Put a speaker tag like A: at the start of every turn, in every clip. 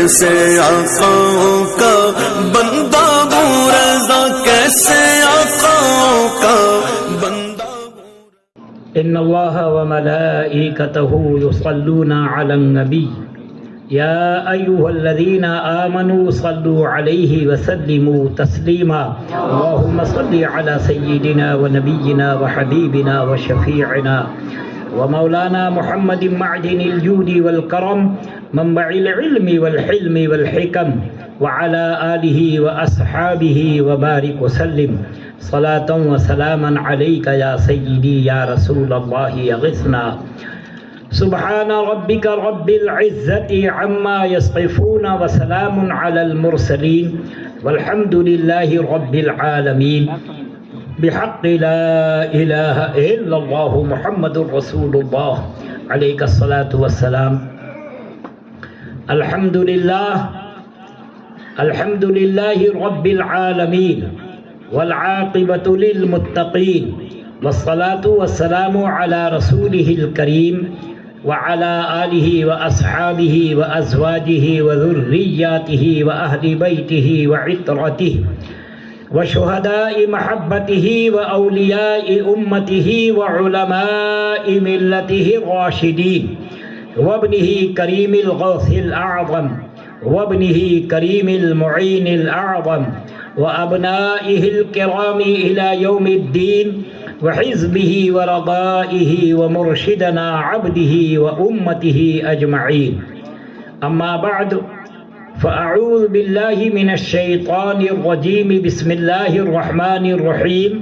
A: کیسے آقاؤں کا بندہ ہوں رضا، کیسے آقاؤں کا بندہ ہوں۔
B: ان اللہ وملائکتہ یصلون علی النبی یا ایھا الذین آمنوا صلوا علیہ وسلموا تسلیما اللہم صل علی سیدنا ونبینا وحبیبنا وشفیعنا ومولانا محمد معدن الجود والکرم منبع العلم والحلم والحکم وعلى آلہ واصحابہ وبارک وسلم صلاة وسلاما علیک یا سیدی یا رسول اللہ اغثنا۔ سبحان ربک رب العزت عما یصفون وسلام علی المرسلین والحمد للہ رب العالمین بحق لا الہ الا اللہ محمد رسول اللہ علیہ الصلاۃ والسلام۔ الحمد للہ رب العالمین والعاقبۃ للمتقین والصلاة والسلام علی رسولہ الکریم وعلی آلہ واصحابہ وازواجہ وذریاتہ واہل بیتہ وعطرتہ وشہداء محبتہ واولیاء امتہ وعلماء ملتہ الراشدین وابنہ کریم الغوث الاعظم وابنہ کریم المعین الاعظم وابنائہ الکرام الی یوم الدین وحزبہ ورضائہ ومرشدنا عبدہ وامتہ اجمعین۔ اما بعد فاعوذ باللہ من الشیطان الرجیم بسم اللہ الرحمن الرحیم۔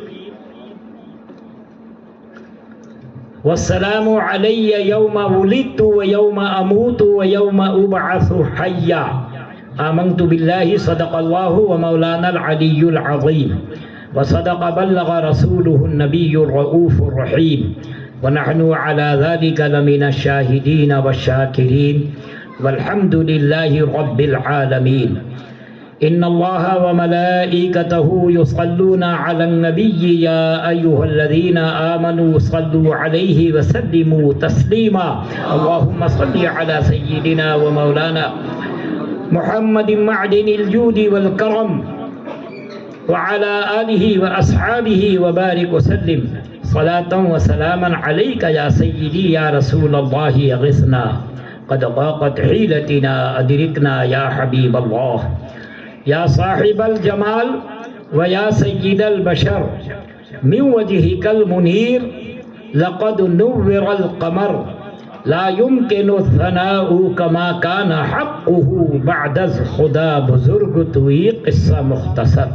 B: والسلام علی یوم ولدت ویوم اموت ویوم ابعث حیا۔ آمنت باللہ صدق اللہ ومولانا العلی العظیم وصدق بلغ رسوله النبی الرؤوف الرحیم ونحن على ذلك لمن الشاہدین والشاکرین والحمد للہ رب العالمین۔ ان اللہ وملائکتہ یصلون علی النبی یا ایھا الذین آمنوا صلوا علیہ وسلموا تسلیما اللہم صل علی سیدنا ومولانا محمد معدن الجود والکرم وعلى آلہ واصحابہ وبارک وسلم صلاة وسلاما علیک یا سیدی یا رسول اللہ اغثنا قد ضاقت حیلتنا ادرکنا یا حبیب اللہ۔ یا صاحب الجمال ویا سید البشر من وجہک المنیر لقد نور القمر لا يمكن الثناء كما كان حقه بعد از خدا بزرگ توی قصہ مختصر۔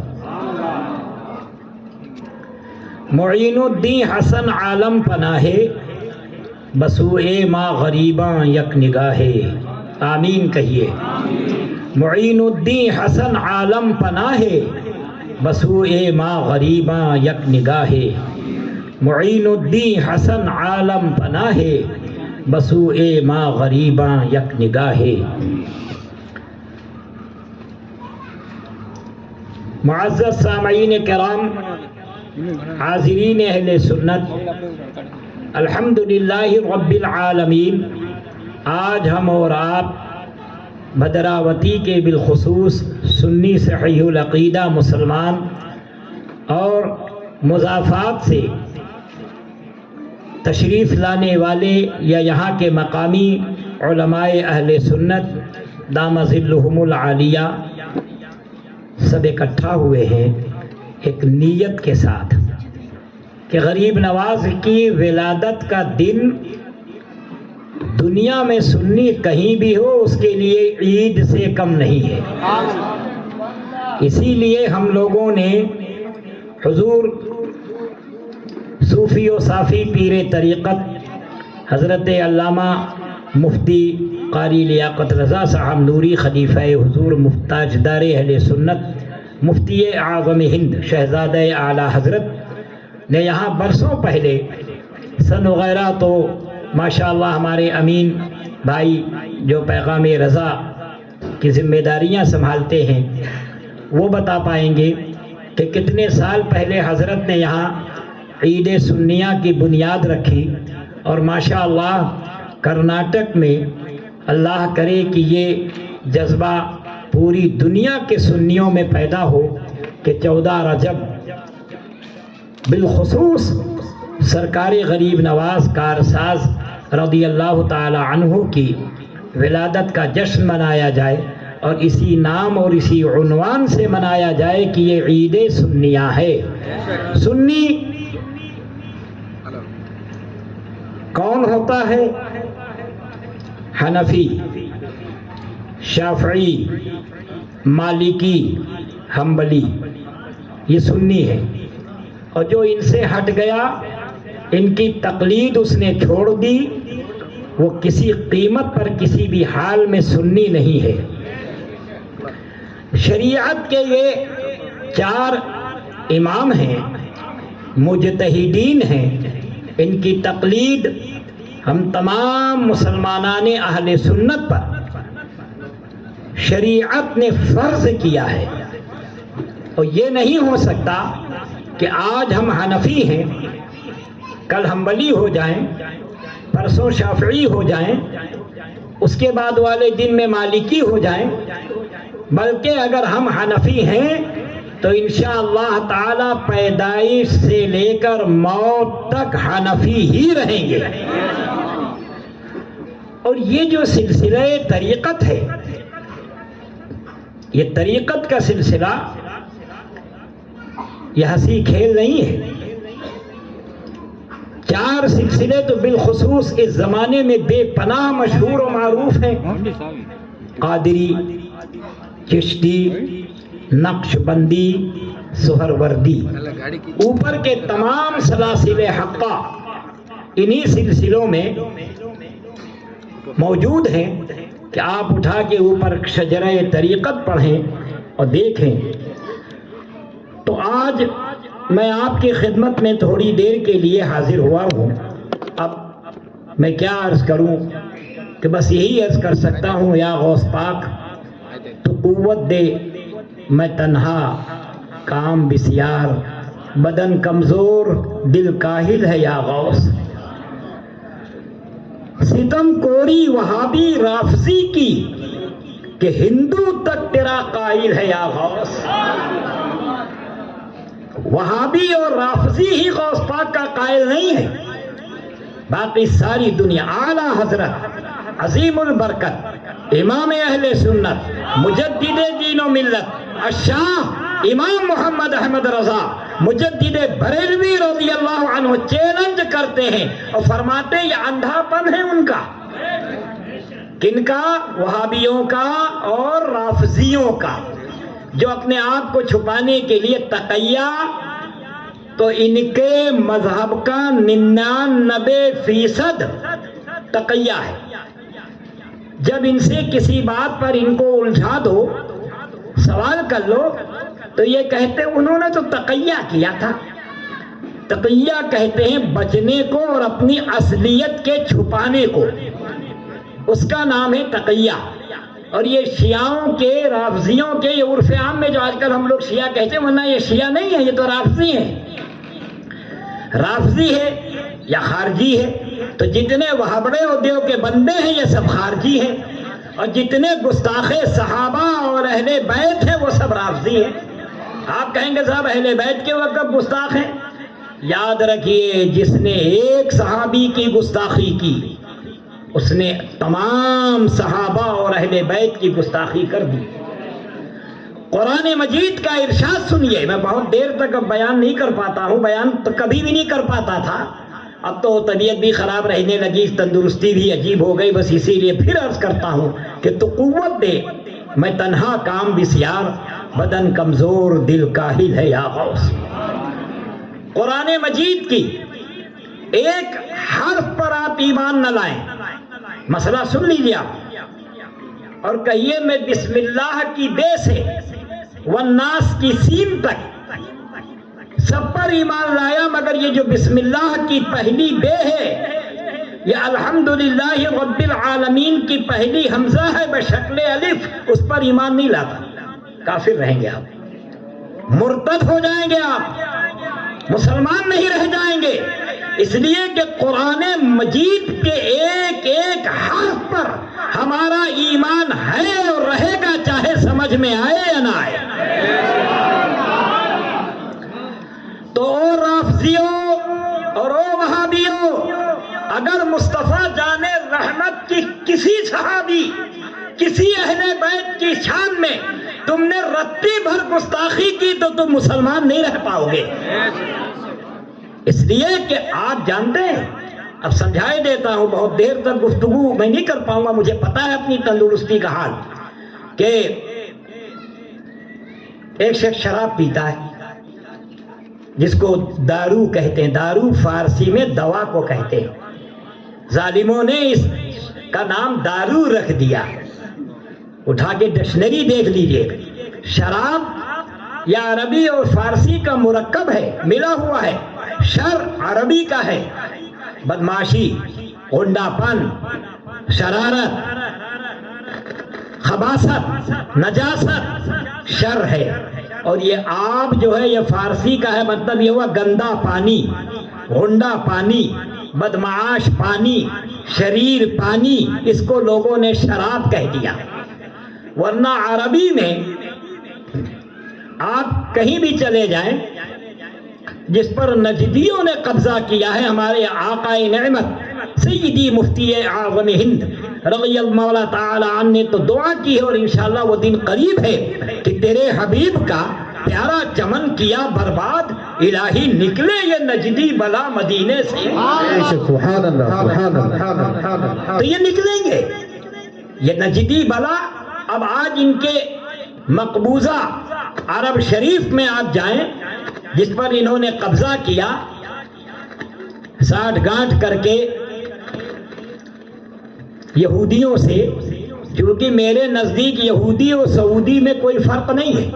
B: معین الدین حسن عالم پناہے بسوئے ما غریباں یک نگاہے، آمین کہیے۔ معین الدین حسن عالم پناہے بسوئے ما غریباں یک نگاہے، معین الدین حسن عالم پناہے بسوئے ما غریباں یک نگاہے۔ معزز سامعین کرام، حاضرین اہل سنت، الحمدللہ رب العالمین، آج ہم اور آپ بھدراوتی کے بالخصوص سنی صحیح العقیدہ مسلمان اور مضافات سے تشریف لانے والے یا یہاں کے مقامی علماء اہل سنت دام ظلہم العالیہ سب اکٹھا ہوئے ہیں ایک نیت کے ساتھ کہ غریب نواز کی ولادت کا دن دنیا میں سنی کہیں بھی ہو اس کے لیے عید سے کم نہیں ہے۔ اسی لیے ہم لوگوں نے حضور صوفی و صافی پیر طریقت حضرت علامہ مفتی قاری لیاقت رضا صاحب نوری خلیفہ حضور تاجدار اہل سنت مفتی اعظم ہند شہزادہ اعلیٰ حضرت نے یہاں برسوں پہلے سن وغیرہ تو ماشاءاللہ ہمارے امین بھائی جو پیغام رضا کی ذمہ داریاں سنبھالتے ہیں وہ بتا پائیں گے کہ کتنے سال پہلے حضرت نے یہاں عید سنیہ کی بنیاد رکھی، اور ماشاءاللہ کرناٹک میں اللہ کرے کہ یہ جذبہ پوری دنیا کے سنیوں میں پیدا ہو کہ 14 رجب بالخصوص سرکار غریب نواز کارساز رضی اللہ تعالی عنہ کی ولادت کا جشن منایا جائے، اور اسی نام اور اسی عنوان سے منایا جائے کہ یہ عید سنیہ ہے۔ سنی کون ہوتا ہے؟ حنفی، شافعی، مالکی، حنبلی، یہ سنی ہے۔ اور جو ان سے ہٹ گیا، ان کی تقلید اس نے چھوڑ دی، وہ کسی قیمت پر کسی بھی حال میں سنی نہیں ہے۔ شریعت کے یہ 4 امام ہیں، مجتہدین ہیں، ان کی تقلید ہم تمام مسلمانان اہل سنت پر شریعت نے فرض کیا ہے۔ اور یہ نہیں ہو سکتا کہ آج ہم حنفی ہیں، کل حنبلی ہو جائیں، پرسوں شافعی ہو جائیں، اس کے بعد والے دن میں مالکی ہو جائیں، بلکہ اگر ہم حنفی ہیں تو انشاءاللہ تعالی پیدائش سے لے کر موت تک حنفی ہی رہیں گے۔ اور یہ جو سلسلہ طریقت ہے، یہ طریقت کا سلسلہ یہ ہنسی کھیل نہیں ہے۔ 4 سلسلے تو بالخصوص اس زمانے میں بے پناہ مشہور و معروف ہیں: قادری، چشتی، نقش بندی، سہروردی۔ اوپر کے تمام سلاسل حقہ انہی سلسلوں میں موجود ہیں کہ آپ اٹھا کے اوپر شجرہ طریقت پڑھیں اور دیکھیں۔ تو آج میں آپ کی خدمت میں تھوڑی دیر کے لیے حاضر ہوا ہوں۔ اب میں کیا عرض کروں کہ بس یہی عرض کر سکتا ہوں، یا غوث پاک تو قوت دے، میں تنہا کام بسیار، بدن کمزور دل کاہل ہے یا غوث۔ ستم کوری وہابی رافضی کی کہ ہندو تک تیرا قائل ہے یا غوث۔ وہابی اور رافضی ہی غوث پاک کا قائل نہیں ہے، باقی ساری دنیا۔ اعلی حضرت عظیم البرکت امام اہل سنت مجدد دین و ملت الشاہ امام محمد احمد رضا مجدد بریلوی رضی اللہ عنہ چیلنج کرتے ہیں اور فرماتے ہیں یہ اندھا پن ہے ان کا۔ کن کا؟ وہابیوں کا اور رافضیوں کا، جو اپنے آپ کو چھپانے کے لیے تقیہ، تو ان کے مذہب کا 99% تقیہ ہے۔ جب ان سے کسی بات پر ان کو الجھا دو، سوال کر لو، تو یہ کہتے انہوں نے تو تقیہ کیا تھا۔ تقیہ کہتے ہیں بچنے کو اور اپنی اصلیت کے چھپانے کو، اس کا نام ہے تقیہ۔ اور یہ شیعوں کے، رافضیوں کے، یہ عرف عام میں جو آج کل ہم لوگ شیعہ کہتے ہیں، ورنہ یہ شیعہ نہیں ہے، یہ تو رافضی ہیں۔ رافضی ہے یا خارجی ہے، تو جتنے وہابڑے اور دیو کے بندے ہیں یہ سب خارجی ہیں، اور جتنے گستاخ صحابہ اور اہل بیت ہیں وہ سب رافضی ہیں۔ آپ کہیں گے صاحب اہل بیت کے وقت گستاخ ہیں؟ یاد رکھیے، جس نے ایک صحابی کی گستاخی کی، اس نے تمام صحابہ اور اہل بیت کی گستاخی کر دی۔ قرآن مجید کا ارشاد سنیے۔ میں بہت دیر تک اب بیان نہیں کر پاتا ہوں، بیان تو کبھی بھی نہیں کر پاتا تھا، اب تو طبیعت بھی خراب رہنے لگی، تندرستی بھی عجیب ہو گئی، بس اسی لیے پھر عرض کرتا ہوں کہ تو قوت دے، میں تنہا کام بسیار، بدن کمزور دل کاہل ہے یا غوث۔ قرآن مجید کی ایک حرف پر آپ ایمان نہ لائیں۔ مسئلہ سن لیجیے آپ، اور کہیے میں بسم اللہ کی بے سے والناس کی سین تک سب پر ایمان لایا، مگر یہ جو بسم اللہ کی پہلی بے ہے، یہ الحمدللہ رب العالمین کی پہلی حمزہ ہے بشکل الف، اس پر ایمان نہیں لاتا، کافر رہیں گے آپ، مرتد ہو جائیں گے آپ، مسلمان نہیں رہ جائیں گے۔ اس لیے کہ قرآن مجید کے ایک ایک حرف پر ہمارا ایمان ہے اور رہے گا، چاہے سمجھ میں آئے یا نہ آئے۔ تو او رافضیوں اور او وہابیوں، اگر مصطفیٰ جان رحمت کی کسی صحابی، کسی اہل بیت کی شان میں تم نے رتی بھر گستاخی کی تو تم مسلمان نہیں رہ پاؤ گے۔ اس لیے کہ آپ جانتے ہیں، اب سمجھائے دیتا ہوں، بہت دیر تک گفتگو میں نہیں کر پاؤں گا، مجھے پتا ہے اپنی تندرستی کا حال، کہ ایک شخص شراب پیتا ہے جس کو دارو کہتے ہیں، دارو فارسی میں دوا کو کہتے ہیں، ظالموں نے اس کا نام دارو رکھ دیا۔ اٹھا کے ڈکشنری دیکھ لیجئے، شراب یا عربی اور فارسی کا مرکب ہے، ملا ہوا ہے، شر عربی کا ہے، بدماشی، غنڈا پن، شرارت، خباثت، نجاست شر ہے، اور یہ آب جو ہے یہ فارسی کا ہے، مطلب یہ ہوا گندا پانی، غنڈا پانی، بدمعاش پانی، شریر پانی، اس کو لوگوں نے شراب کہہ دیا۔ ورنہ عربی میں آپ کہیں بھی چلے جائیں، جس پر نجدیوں نے قبضہ کیا ہے، ہمارے آقا نعمت سیدی مفتی اعظم ہند رضی اللہ تعالی عنہ نے تو دعا کی ہے، اور انشاءاللہ وہ دن قریب ہے کہ تیرے حبیب کا پیارا چمن کیا برباد، الہی نکلے یہ نجدی بلا مدینے سے۔
C: سبحان اللہ، سبحان اللہ۔
B: تو یہ نکلیں گے یہ نجدی بلا۔ اب آج ان کے مقبوضہ عرب شریف میں آپ جائیں، جس پر انہوں نے قبضہ کیا، ساٹھ گانٹھ کر کے یہودیوں سے، کیونکہ میرے نزدیک یہودی اور سعودی میں کوئی فرق نہیں ہے،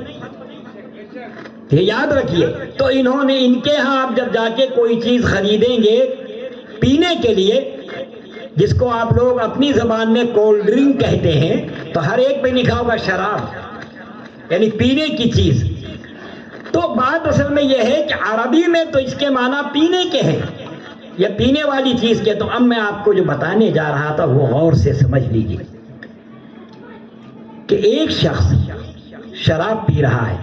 B: یہ یاد رکھیے۔ تو انہوں نے، ان کے ہاں آپ جب جا کے کوئی چیز خریدیں گے پینے کے لیے، جس کو آپ لوگ اپنی زبان میں کولڈ ڈرنک کہتے ہیں، تو ہر ایک پہ لکھا ہوگا شراب، یعنی پینے کی چیز۔ تو بات اصل میں یہ ہے کہ عربی میں تو اس کے معنی پینے کے ہیں، یا پینے والی چیز کے۔ تو اب میں آپ کو جو بتانے جا رہا تھا وہ غور سے سمجھ لیجیے کہ ایک شخص شراب پی رہا ہے،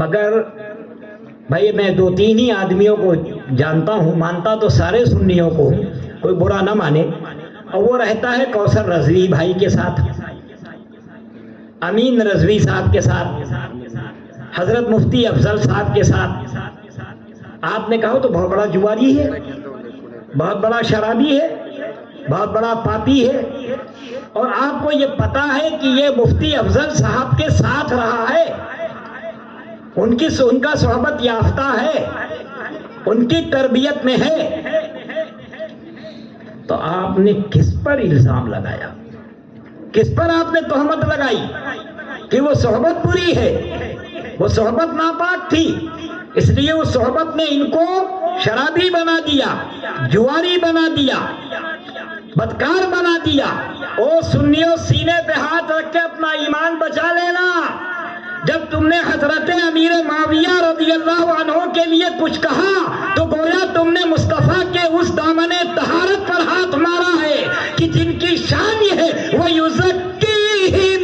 B: مگر بھائی میں دو تین ہی آدمیوں کو جانتا ہوں، مانتا تو سارے سنیوں کو ہوں، کوئی برا نہ مانے، اور وہ رہتا ہے کوثر رضوی بھائی کے ساتھ، امین رضوی صاحب کے ساتھ، حضرت مفتی افضل صاحب کے ساتھ۔ آپ نے کہا تو بہت بڑا جواری ہے، بہت بڑا شرابی ہے، بہت بڑا پاپی ہے، اور آپ کو یہ پتا ہے کہ یہ مفتی افضل صاحب کے ساتھ رہا ہے، ان کا صحبت یافتہ ہے، ان کی تربیت میں ہے، تو آپ نے کس پر الزام لگایا، کس پر آپ نے تہمت لگائی کہ وہ صحبت بری ہے، وہ صحبت ناپاک تھی، اس لیے اس صحبت نے ان کو شرابی بنا دیا، جواری بنا دیا، بدکار بنا دیا۔ او سنیوں، سینے پہ ہاتھ رکھ کے اپنا ایمان بچا لینا۔ جب تم نے حضرت امیر معاویہ رضی اللہ عنہ کے لیے کچھ کہا تو گویا تم نے مصطفیٰ کے اس دامن طہارت پر ہاتھ مارا ہے کہ جن کی شان یہ ہے وہ یزکیہم،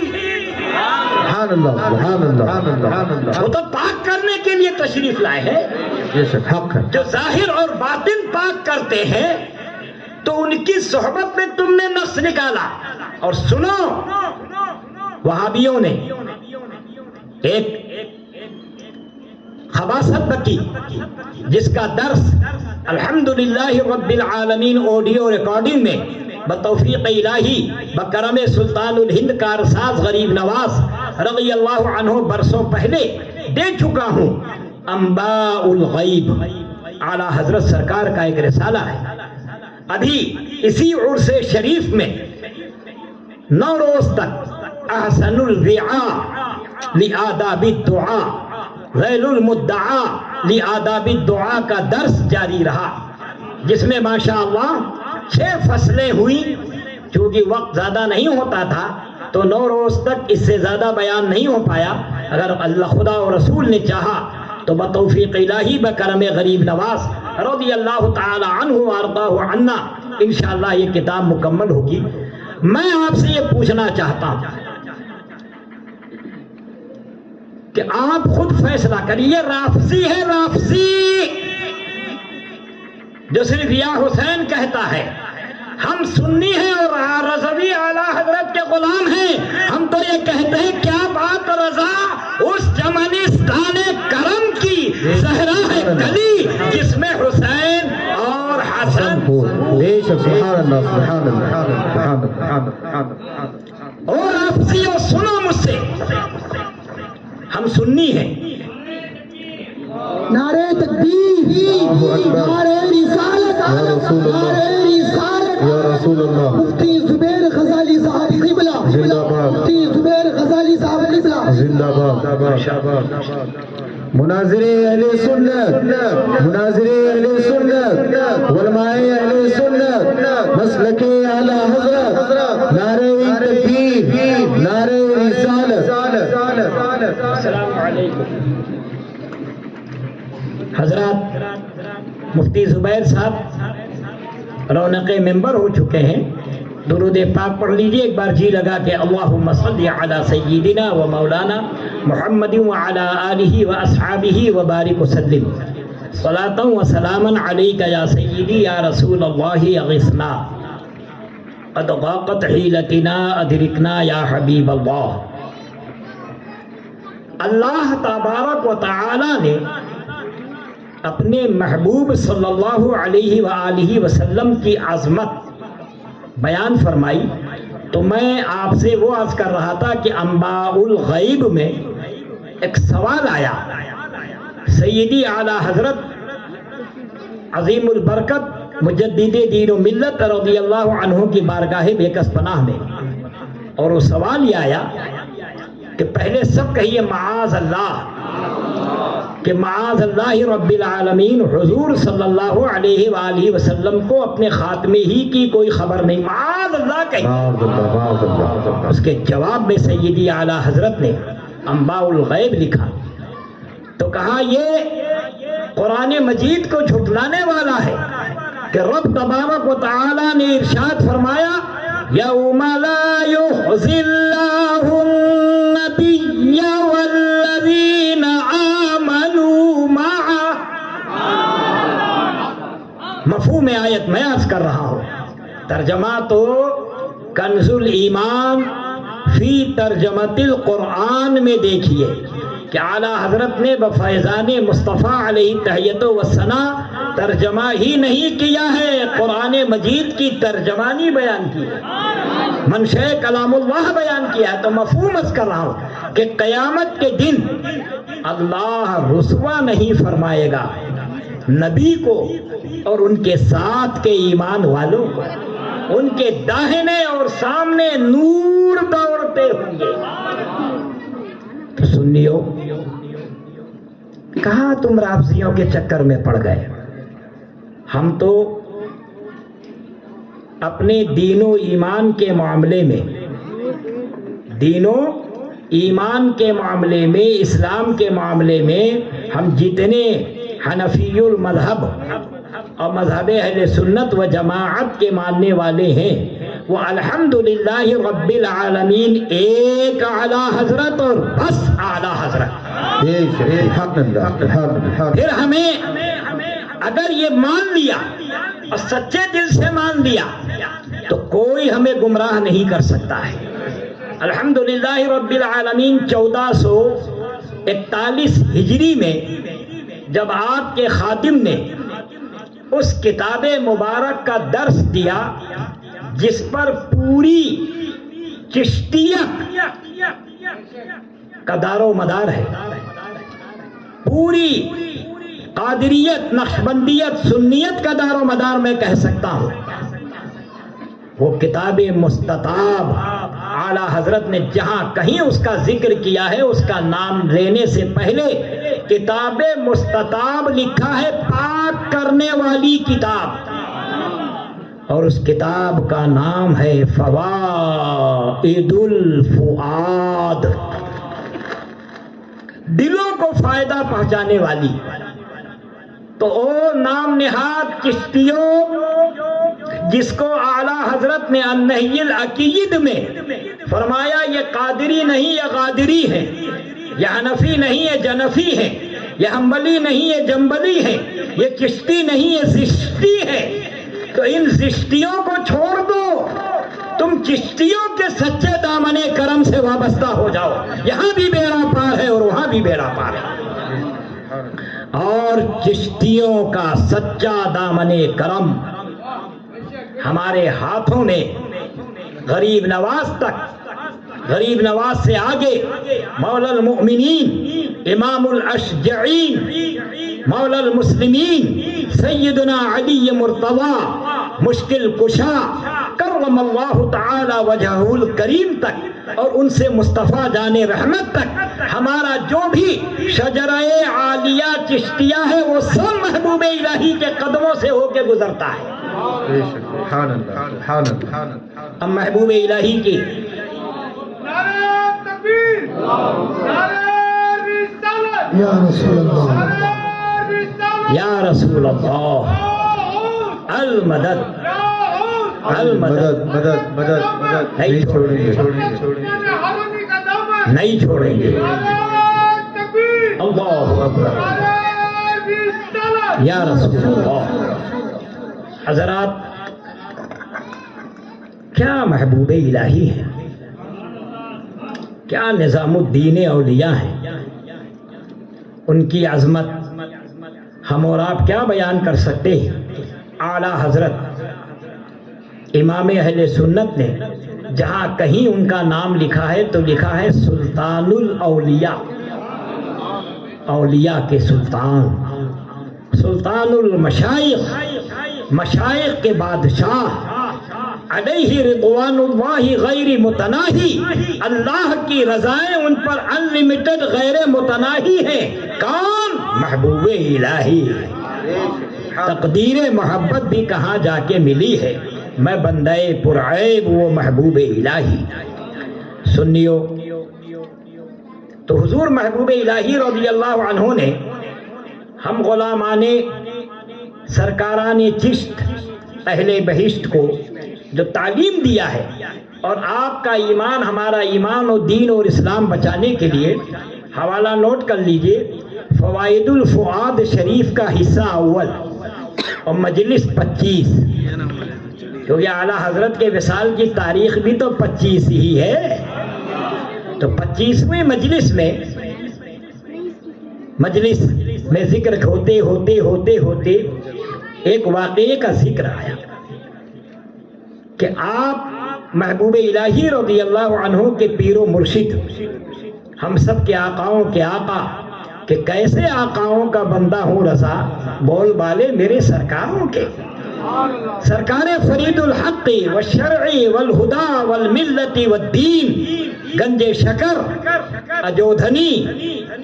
C: سبحان اللہ، سبحان اللہ۔
B: وہ تو پاک کرنے کے لیے تشریف لائے ہیں،
C: یہ سب حق ہے۔
B: جو ظاہر اور باطن پاک کرتے ہیں، تو ان کی صحبت میں تم نے نقص نکالا۔ اور سنو، وہابیوں نے ایک خباثت بکی، جس کا درس الحمدللہ رب العالمین آڈیو ریکارڈنگ میں بتوفیق الہی بکرم سلطان الہند کارساز غریب نواز رضی اللہ عنہ برسوں پہلے دے چکا ہوں۔ انباء الغیب اعلیٰ حضرت سرکار کا ایک رسالہ ہے، ابھی اسی عرس شریف میں 9 روز تک احسن الوعاء لآداب الدعاء ذیل المدعا لآداب الدعاء کا درس جاری رہا، جس میں ماشاءاللہ 6 فصلیں ہوئی۔ چونکہ وقت زیادہ نہیں ہوتا تھا تو 9 روز تک اس سے زیادہ بیان نہیں ہو پایا۔ اگر اللہ خدا اور رسول نے چاہا تو بتوفیق الہی بکرم غریب نواز رضی اللہ تعالی عنہ وارضاہ عنا انشاءاللہ یہ کتاب مکمل ہوگی۔ میں آپ سے یہ پوچھنا چاہتا ہوں کہ آپ خود فیصلہ کریے. رافضی ہے، رافضی جو صرف یا حسین کہتا ہے. ہم سنی ہیں اور رضوی اعلیٰ حضرت کے غلام ہیں. ہم تو یہ کہتے ہیں کیا بات رضا اس چمنستان کرم کی زہرا ہے کلی جس میں حسین اور حسن.
C: بے شک سبحان اللہ سبحان اللہ سبحان اللہ.
B: اور رافضی اور سنو مجھ سے، ہم سنی ہیں.
D: نعرہ تکبیر، نعرہ رسالت، نعرہ رسالت.
C: یا رسول اللہ.
D: مفتی زبیر غزالی صاحب قبلہ،
C: زندہ باد.
D: مفتی زبیر غزالی صاحب قبلہ.
C: زندہ باد. مناظر اہل سنت، مناظر اہل سنت، علماء اہل سنت، مسلک اعلی حضرت، نعرہ تکبیر، نعرہ رسالت.
B: السلام علیکم. حضرات، مفتی زبیر صاحب رونق ممبر ہو چکے ہیں. درود پاک پڑھ لیجئے ایک بار جی لگا کہ اللہم صلی علی سیدنا و مولانا محمد وعلی آلہ و اصحابہ و بارک وسلم. صلاۃ و سلاما علیک یا سیدی یا رسول اللہ اغثنا قد ضاقت حیلتنا ادرکنا یا حبیب اللہ. اللہ تبارک و تعالی نے اپنے محبوب صلی اللہ علیہ وآلہ وسلم کی عظمت بیان فرمائی تو میں آپ سے وہ عرض کر رہا تھا کہ انباء الغیب میں ایک سوال آیا. سیدی اعلیٰ حضرت عظیم البرکت مجدد دین و ملت رضی اللہ عنہ کی بارگاہ بیکس پناہ میں، اور وہ سوال یہ آیا کہ پہلے سب کہیے معاذ اللہ، کہ معاذ اللہ رب العالمین حضور صلی اللہ علیہ وآلہ وسلم کو اپنے خاتمے ہی کی کوئی خبر نہیں. معاذ اللہ کہیے. اس کے جواب میں سیدی اعلیٰ حضرت نے انباء الغیب لکھا تو کہا یہ قرآن مجید کو جھٹلانے والا ہے کہ رب تبارک و تعالی نے ارشاد فرمایا یوم لا یخزی اللہ النبی والذین آمنوا معه. مفہوم آیت میں عرض کر رہا ہوں، ترجمہ تو کنز الایمان فی ترجمت القرآن میں دیکھیے کہ اعلیٰ حضرت نے بفیضان مصطفیٰ علیہ تحیت و ثنا ترجمہ ہی نہیں کیا ہے، قرآن مجید کی ترجمانی بیان کی ہے، منشأ کلام اللہ بیان کیا ہے. تو مفہوم عرض کر رہا ہوں کہ قیامت کے دن اللہ رسوا نہیں فرمائے گا نبی کو اور ان کے ساتھ کے ایمان والوں کو. ان کے داہنے اور سامنے نور دوڑتے ہوں گے. تو سنیو، کہاں تم رافضیوں کے چکر میں پڑ گئے؟ ہم تو اپنے دین و ایمان کے معاملے میں، دین و ایمان کے معاملے میں، اسلام کے معاملے میں ہم جتنے حنفی المذہب اور مذہب اہل سنت و جماعت کے ماننے والے ہیں وہ الحمدللہ رب العالمین ایک اعلیٰ حضرت اور بس اعلیٰ حضرت. پھر ہمیں اگر یہ مان لیا اور سچے دل سے مان لیا تو کوئی ہمیں گمراہ نہیں کر سکتا ہے. الحمدللہ رب العالمین 1441 ہجری میں جب آپ کے خادم نے اس کتاب مبارک کا درس دیا جس پر پوری چشتیت کا دار و مدار ہے، پوری قادریت، نقشبندیت، سنیت کا دار و مدار میں کہہ سکتا ہوں، وہ کتاب مستطاب اعلیٰ حضرت نے جہاں کہیں اس کا ذکر کیا ہے اس کا نام لینے سے پہلے کتاب مستطاب لکھا ہے، پاک کرنے والی کتاب، اور اس کتاب کا نام ہے فوائد الفؤاد، دلوں کو فائدہ پہنچانے والی. تو او نام نہاد چشتیوں جس کو اعلیٰ حضرت نے النہی العقید میں فرمایا یہ قادری نہیں یہ غادری ہے، یہ حنفی نہیں یہ جنفی ہے، یہ حنبلی نہیں یہ جنبلی ہے، یہ چشتی نہیں یہ زشتی ہے، تو ان زشتیوں کو چھوڑ دو، تم چشتیوں کے سچے دامن کرم سے وابستہ ہو جاؤ، یہاں بھی بیڑا پار ہے اور وہاں بھی بیڑا پار ہے۔ اور چشتیوں کا سچا دامن کرم ہمارے ہاتھوں میں غریب نواز تک، غریب نواز سے آگے مولا المؤمنین امام الاشجعین مولا المسلمین سیدنا علی مرتضی مشکل کشا کرم اللہ تعالی وجہہ الکریم تک، اور ان سے مصطفیٰ جان رحمت تک ہمارا جو بھی شجرہ عالیہ چشتیہ ہے وہ سب محبوب الہی کے قدموں سے ہو کے گزرتا ہے۔
C: سبحان اللہ سبحان اللہ۔
B: اب محبوب الہی کی
D: یا رسول اللہ،
B: یا رسول اللہ المدد
C: مدد مدد مدد مدد، نہیں چھوڑیں گے
B: نہیں چھوڑیں گے۔ اللہ اکبر، یا رسول اللہ۔ حضرات، کیا محبوب الہی ہے، کیا نظام الدین اولیاء ہے، ان کی عظمت ہم اور آپ کیا بیان کر سکتے ہیں۔ اعلیٰ حضرت امام اہل سنت نے جہاں کہیں ان کا نام لکھا ہے تو لکھا ہے سلطان الاولیاء، اولیاء کے سلطان، سلطان المشائخ، مشائخ کے بادشاہ، علیہ رضوان اللہ غیر متناہی، اللہ کی رضائیں ان پر انلیمیٹڈ غیر متناہی ہیں۔ کون؟ محبوب الہی۔ تقدیر محبت بھی کہاں جا کے ملی ہے، میں بندہ پرعیب وہ محبوب الہی۔ سنیو، تو حضور محبوب الہی رضی اللہ عنہ نے ہم غلامان سرکاران چشت اہل بہشت کو جو تعلیم دیا ہے، اور آپ کا ایمان ہمارا ایمان اور دین اور اسلام بچانے کے لیے حوالہ نوٹ کر لیجئے، فوائد الفؤاد شریف کا حصہ اول اور مجلس 25، کیونکہ اعلیٰ حضرت کے وصال کی تاریخ بھی تو 25 ہی ہے، تو 25ویں مجلس میں ذکر ہوتے ہوتے ہوتے ہوتے ایک واقعے کا ذکر آیا کہ آپ محبوب الہی رضی اللہ عنہ کے پیر و مرشد، ہم سب کے آقاؤں کے آقا، کہ کیسے آقاؤں کا بندہ ہوں رضا، بول بالے میرے سرکاروں کے، سرکار فرید الحق والشرع والہدا والملت والدین، گنج شکر اجودھنی،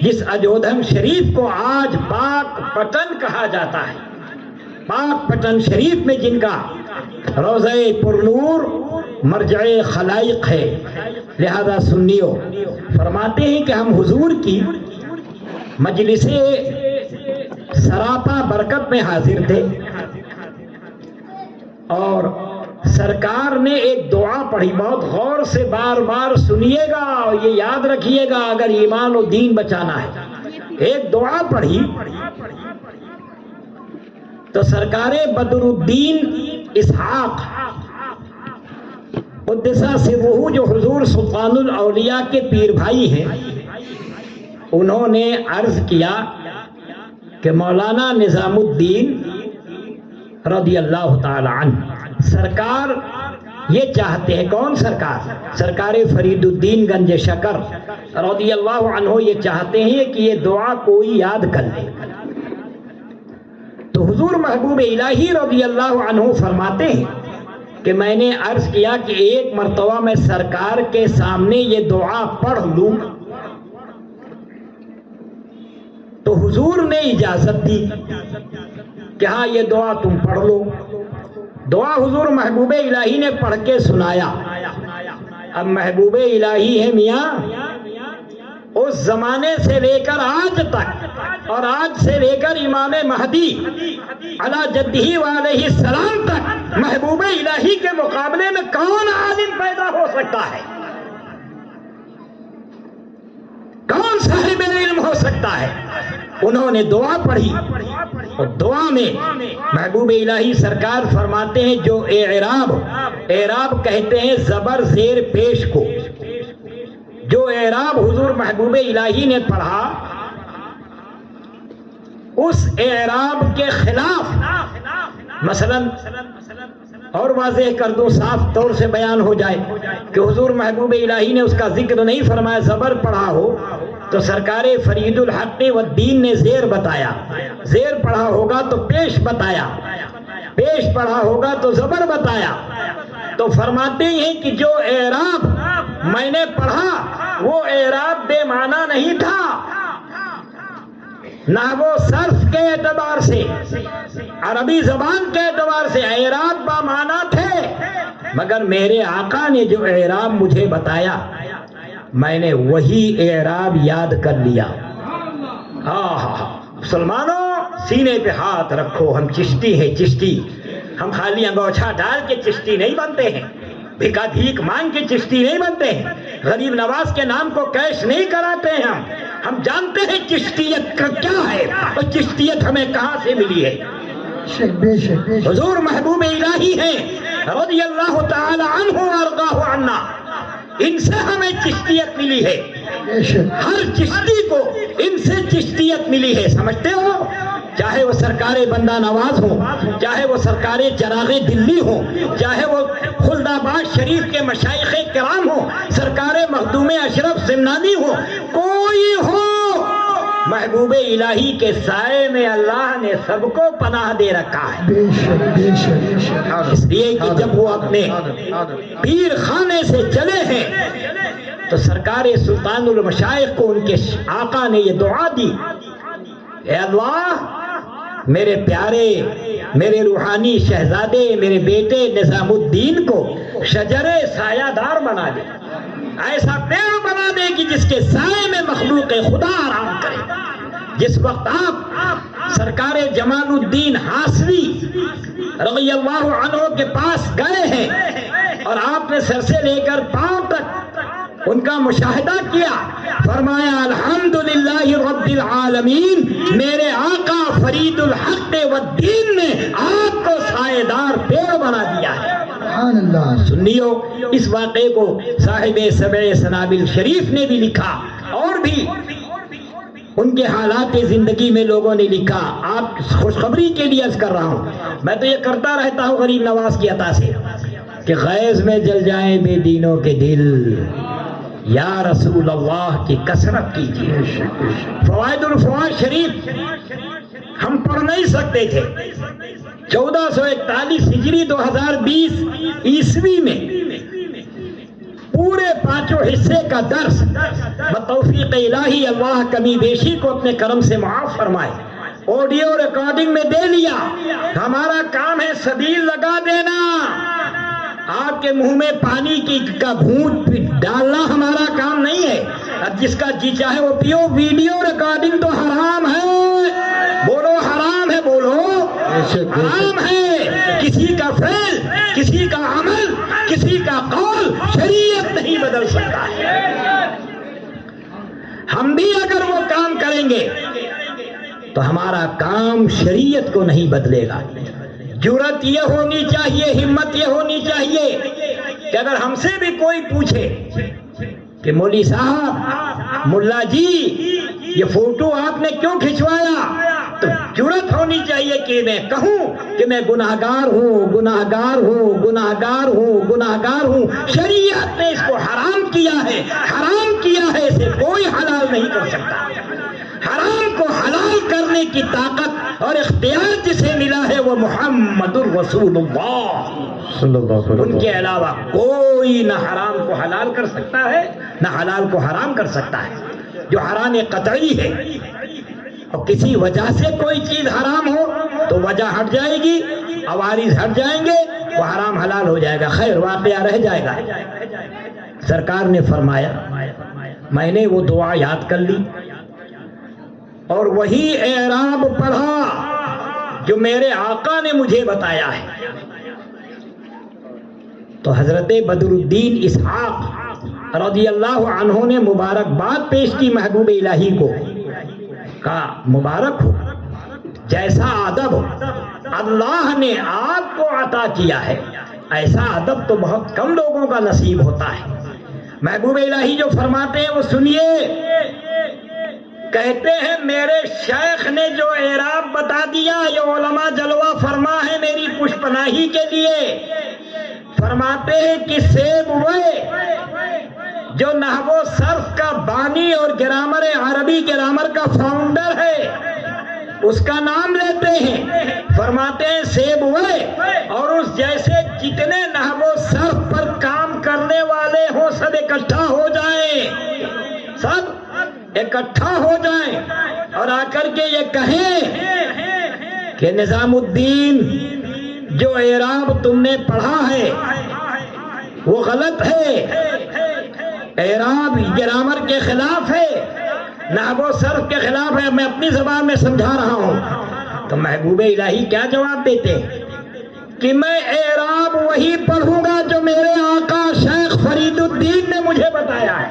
B: جس اجودھن شریف کو آج پاک پٹن کہا جاتا ہے، پاک پٹن شریف میں جن کا روضہ پرنور مرجع خلائق ہے۔ لہذا سنیو، فرماتے ہیں کہ ہم حضور کی مجلس سراپا برکت میں حاضر تھے، اور سرکار نے ایک دعا پڑھی، بہت غور سے بار بار سنیے گا اور یہ یاد رکھیے گا اگر ایمان و دین بچانا ہے۔ ایک دعا پڑھی تو سرکار بدر الدین اسحاق قدسہ سرہ، جو حضور سلطان الاولیاء کے پیر بھائی ہیں، انہوں نے عرض کیا کہ مولانا نظام الدین رضی اللہ تعالی عنہ، سرکار یہ چاہتے ہیں، کون سرکار؟ سرکار فرید الدین گنج شکر رضی اللہ عنہ یہ چاہتے ہیں کہ یہ دعا کوئی یاد کر لے۔ تو حضور محبوب الہی رضی اللہ عنہ فرماتے ہیں کہ میں نے عرض کیا کہ ایک مرتبہ میں سرکار کے سامنے یہ دعا پڑھ لوں، تو حضور نے اجازت دی کہ ہاں یہ دعا تم پڑھ لو۔ دعا حضور محبوب الہی نے پڑھ کے سنایا۔ اب محبوب الہی ہے میاں، اس زمانے سے لے کر آج تک اور آج سے لے کر امام مہدی علی جدہ وعلیہ السلام تک محبوب الہی کے مقابلے میں کون عالم پیدا ہو سکتا ہے؟ کون صاحب علم ہو سکتا ہے؟ انہوں نے دعا پڑھی اور دعا میں محبوب الہی سرکار فرماتے ہیں جو اعراب کہتے ہیں زبر زیر پیش کو، جو اعراب حضور محبوب الہی نے پڑھا اس اعراب کے خلاف مثلا اور واضح کر دوں، صاف طور سے بیان ہو جائے کہ حضور محبوب الہی نے اس کا ذکر نہیں فرمایا، زبر پڑھا ہو تو سرکار فرید الحق والدین نے زیر بتایا، زیر پڑھا ہوگا تو پیش بتایا، پیش پڑھا ہوگا تو زبر بتایا۔ تو فرماتے ہیں کہ جو اعراب میں نے پڑھا وہ اعراب بے معنی نہیں تھا، نہ وہ صرف کے اعتبار سے، عربی زبان کے اعتبار سے اعراب با معنی تھے، مگر میرے آقا نے جو اعراب مجھے بتایا میں نے وہی اعراب یاد کر لیا۔ مسلمانوں سینے پہ ہاتھ رکھو، ہم چشتی ہیں، چشتی۔ ہم خالی انگوچھا ڈال کے چشتی نہیں بنتے ہیں، بھیکا بھیک مانگ کے چشتی نہیں بنتے ہیں، غریب نواز کے نام کو کیش نہیں کراتے ہیں۔ ہم جانتے ہیں چشتیت کا کیا ہے اور چشتیت ہمیں کہاں سے ملی ہے۔ حضور محبوب الہی ہیں رضی اللہ تعالی عنہ وارضاہ عنا، ان سے ہمیں چشتیت ملی ہے، ہر چشتی کو ان سے چشتیت ملی ہے، سمجھتے ہو؟ چاہے وہ سرکار بندہ نواز ہوں، چاہے وہ سرکار چراغ دلی ہوں، چاہے وہ خلد آباد شریف کے مشائخ کرام ہوں، سرکار مخدوم اشرف سمنانی ہوں، کوئی ہو، محبوب الہی کے سائے میں اللہ نے سب کو پناہ دے رکھا ہے۔ اس لیے کہ جب وہ اپنے پیر خانے سے چلے ہیں تو سرکار سلطان المشائخ کو ان کے آقا نے یہ دعا دی، اے اللہ میرے پیارے، میرے روحانی شہزادے، میرے بیٹے نظام الدین کو شجر سایہ دار بنا دے، ایسا پیڑ بنا دے کہ جس کے سائے میں مخلوق خدا آرام کرے۔ جس وقت آپ سرکار جمال الدین حاصلی رضی اللہ عنہ کے پاس گئے ہیں اور آپ نے سر سے لے کر پاؤں تک ان کا مشاہدہ کیا، فرمایا الحمدللہ رب العالمین، میرے آقا فرید الحق والدین نے آپ کو سائے دار پیڑ بنا دیا ہے۔ سنیو، اس واقعے کو صاحب سبع سنابل شریف نے بھی لکھا اور بھی ان کے حالات زندگی میں لوگوں نے لکھا۔ آپ خوشخبری کے لیے عرض کر رہا ہوں، میں تو یہ کرتا رہتا ہوں غریب نواز کی عطا سے کہ غیظ میں جل جائیں بے دینوں کے دل، یا رسول اللہ کی کثرت کیجیے۔ فوائد الفوائد شریف ہم پڑھ نہیں سکتے تھے، 1441 ہجری 2020 عیسوی میں پورے پانچوں حصے کا درس بتوفیق الہی اللہ کمی بیشی کو اپنے کرم سے معاف فرمائے، آڈیو ریکارڈنگ میں دے لیا۔ ہمارا کام ہے سبیل لگا دینا، آپ کے منہ میں پانی کا گھونٹ ڈالنا ہمارا کام نہیں ہے۔ اب جس کا جی چاہے وہ پیو، ویڈیو ریکارڈنگ تو حرام ہے، بولو حرام ہے، بولو حرام ہے۔ کسی کا فعل، کسی کا عمل، کسی کا قول شریعت نہیں بدل سکتا ہے۔ ہم بھی اگر وہ کام کریں گے تو ہمارا کام شریعت کو نہیں بدلے گا۔ جرأت یہ ہونی چاہیے، ہمت یہ ہونی چاہیے کہ اگر ہم سے بھی کوئی پوچھے کہ مولوی صاحب، ملا جی یہ فوٹو آپ نے کیوں کھنچوایا، تو جرأت ہونی چاہیے کہ میں کہوں کہ میں گناہگار ہوں، گناہگار ہوں، گناہگار ہوں، گناہگار ہوں۔ شریعت نے اس کو حرام کیا ہے، حرام کیا ہے، اسے کوئی حلال نہیں کر سکتا۔ حرام کو حلال کرنے کی طاقت اور اختیار جسے ملا ہے وہ محمد الرسول اللہ صلی اللہ علیہ وسلم، ان کے علاوہ کوئی نہ حرام کو حلال کر سکتا ہے نہ حلال کو حرام کر سکتا ہے۔ جو حرام قطعی ہے، اور کسی وجہ سے کوئی چیز حرام ہو تو وجہ ہٹ جائے گی، عوارض ہٹ جائیں گے، وہ حرام حلال ہو جائے گا، خیر واقعہ رہ جائے گا۔ سرکار نے فرمایا میں نے وہ دعا یاد کر لی اور وہی اعراب پڑھا جو میرے آقا نے مجھے بتایا ہے. تو حضرت بدر الدین اسحاق رضی اللہ عنہ نے مبارکباد پیش کی محبوب الہی کو. کہا مبارک ہو، جیسا ادب اللہ نے آپ کو عطا کیا ہے ایسا ادب تو بہت کم لوگوں کا نصیب ہوتا ہے. محبوب الہی جو فرماتے ہیں وہ سنیے. کہتے ہیں میرے شیخ نے جو اعراب بتا دیا یہ علماء جلوہ فرما ہے میری پشپناہی کے لیے. فرماتے ہیں کہ سیب وے جو نحو و صرف کا بانی اور گرامر عربی گرامر کا فاؤنڈر ہے اس کا نام لیتے ہیں. فرماتے ہیں سیب وے اور اس جیسے جتنے نحو و صرف پر کام کرنے والے ہوں سب اکٹھا ہو جائیں، سب اکٹھا ہو جائیں اور آ کر کے یہ کہیں کہ نظام الدین جو اعراب تم نے پڑھا ہے وہ غلط ہے، اعراب گرامر کے خلاف ہے، نحو و صرف کے خلاف ہے. میں اپنی زبان میں سمجھا رہا ہوں. تو محبوب الہی کیا جواب دیتے کہ میں اعراب وہی پڑھوں گا جو میرے آقا شیخ فرید الدین نے مجھے بتایا ہے.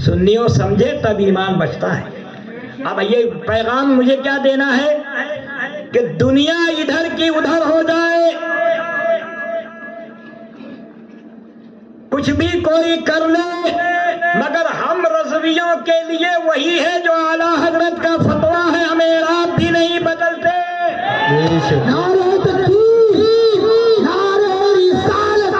B: سنیو سمجھے تب ایمان بچتا ہے. اب یہ پیغام مجھے کیا دینا ہے کہ دنیا ادھر کی ادھر ہو جائے، کچھ بھی کوئی کر لے، مگر ہم رضویوں کے لیے وہی ہے جو اعلیٰ حضرت کا فتویٰ ہے. ہم اعراب بھی نہیں بدلتے.
D: نعرہ تکبیر، نعرہ رسالت،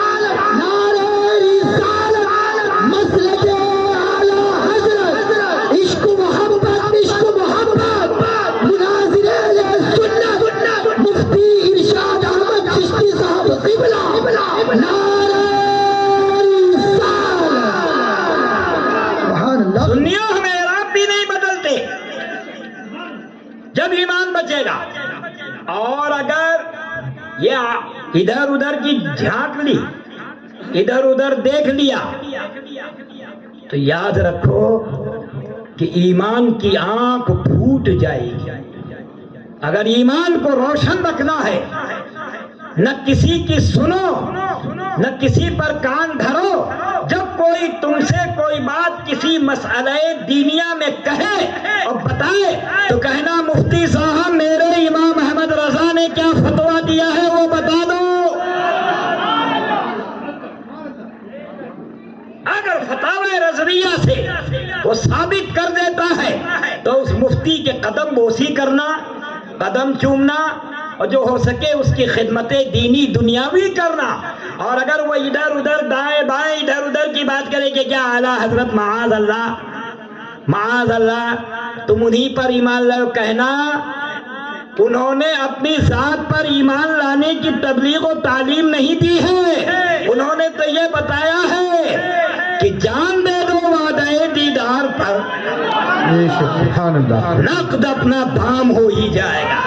D: نعرہ رسالت، مسلک اعلیٰ حضرت، عشق محبت، عشق محبت، مناظر اہل سنت، مفتی ارشاد احمد چشتی صاحب قبلہ، نعرہ
B: سنیو ہم اعراب بھی نہیں بدلتے جب ایمان بچے گا. اور اگر یہ ادھر ادھر کی جھانک لی، ادھر ادھر دیکھ لیا تو یاد رکھو کہ ایمان کی آنکھ پھوٹ جائے گی. اگر ایمان کو روشن رکھنا ہے نہ کسی کی سنو نہ کسی پر کان دھرو. جب کوئی تم سے کوئی بات کسی مسئلہ دینیا میں کہے اور بتائے تو کہنا مفتی صاحب میرے امام احمد رضا نے کیا فتویٰ دیا ہے وہ بتا دو. اگر فتاوی رضویہ سے وہ ثابت کر دیتا ہے تو اس مفتی کے قدم بوسی کرنا، قدم چومنا اور جو ہو سکے اس کی خدمت دینی دنیاوی کرنا. اور اگر وہ ادھر ادھر دائیں بائیں ادھر ادھر کی بات کرے کہ کیا اعلیٰ حضرت معاذ اللہ معاذ اللہ تم انہی پر ایمان لائے، کہنا انہوں نے اپنی ذات پر ایمان لانے کی تبلیغ و تعلیم نہیں دی ہے. انہوں نے تو یہ بتایا ہے کہ جان دے دو وعدہ دیدار پر،
C: سبحان اللہ،
B: نقد اپنا دام ہو ہی جائے گا.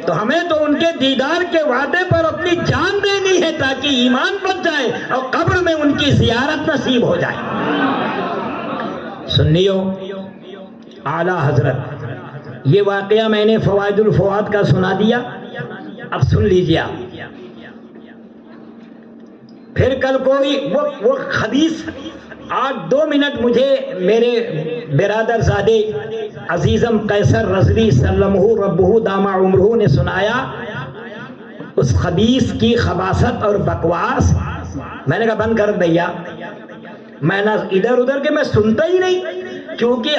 B: تو ہمیں تو ان کے دیدار کے وعدے پر اپنی جان دینی ہے تاکہ ایمان بچ جائے اور قبر میں ان کی زیارت نصیب ہو جائے. سنیو اعلیٰ حضرت یہ واقعہ میں نے فوائد الفواد کا سنا دیا. اب سن لیجیے آپ. پھر کل کوئی وہ حدیث 8-2 منٹ مجھے میرے برادر زادے عزیزم قیصر رضوی سلمہ ربہ دامہ عمرہ نے سنایا. اس حدیث کی خباثت اور بکواس میں نے کہا بند کر دیا. میں نہ ادھر ادھر کے میں سنتا ہی نہیں، کیونکہ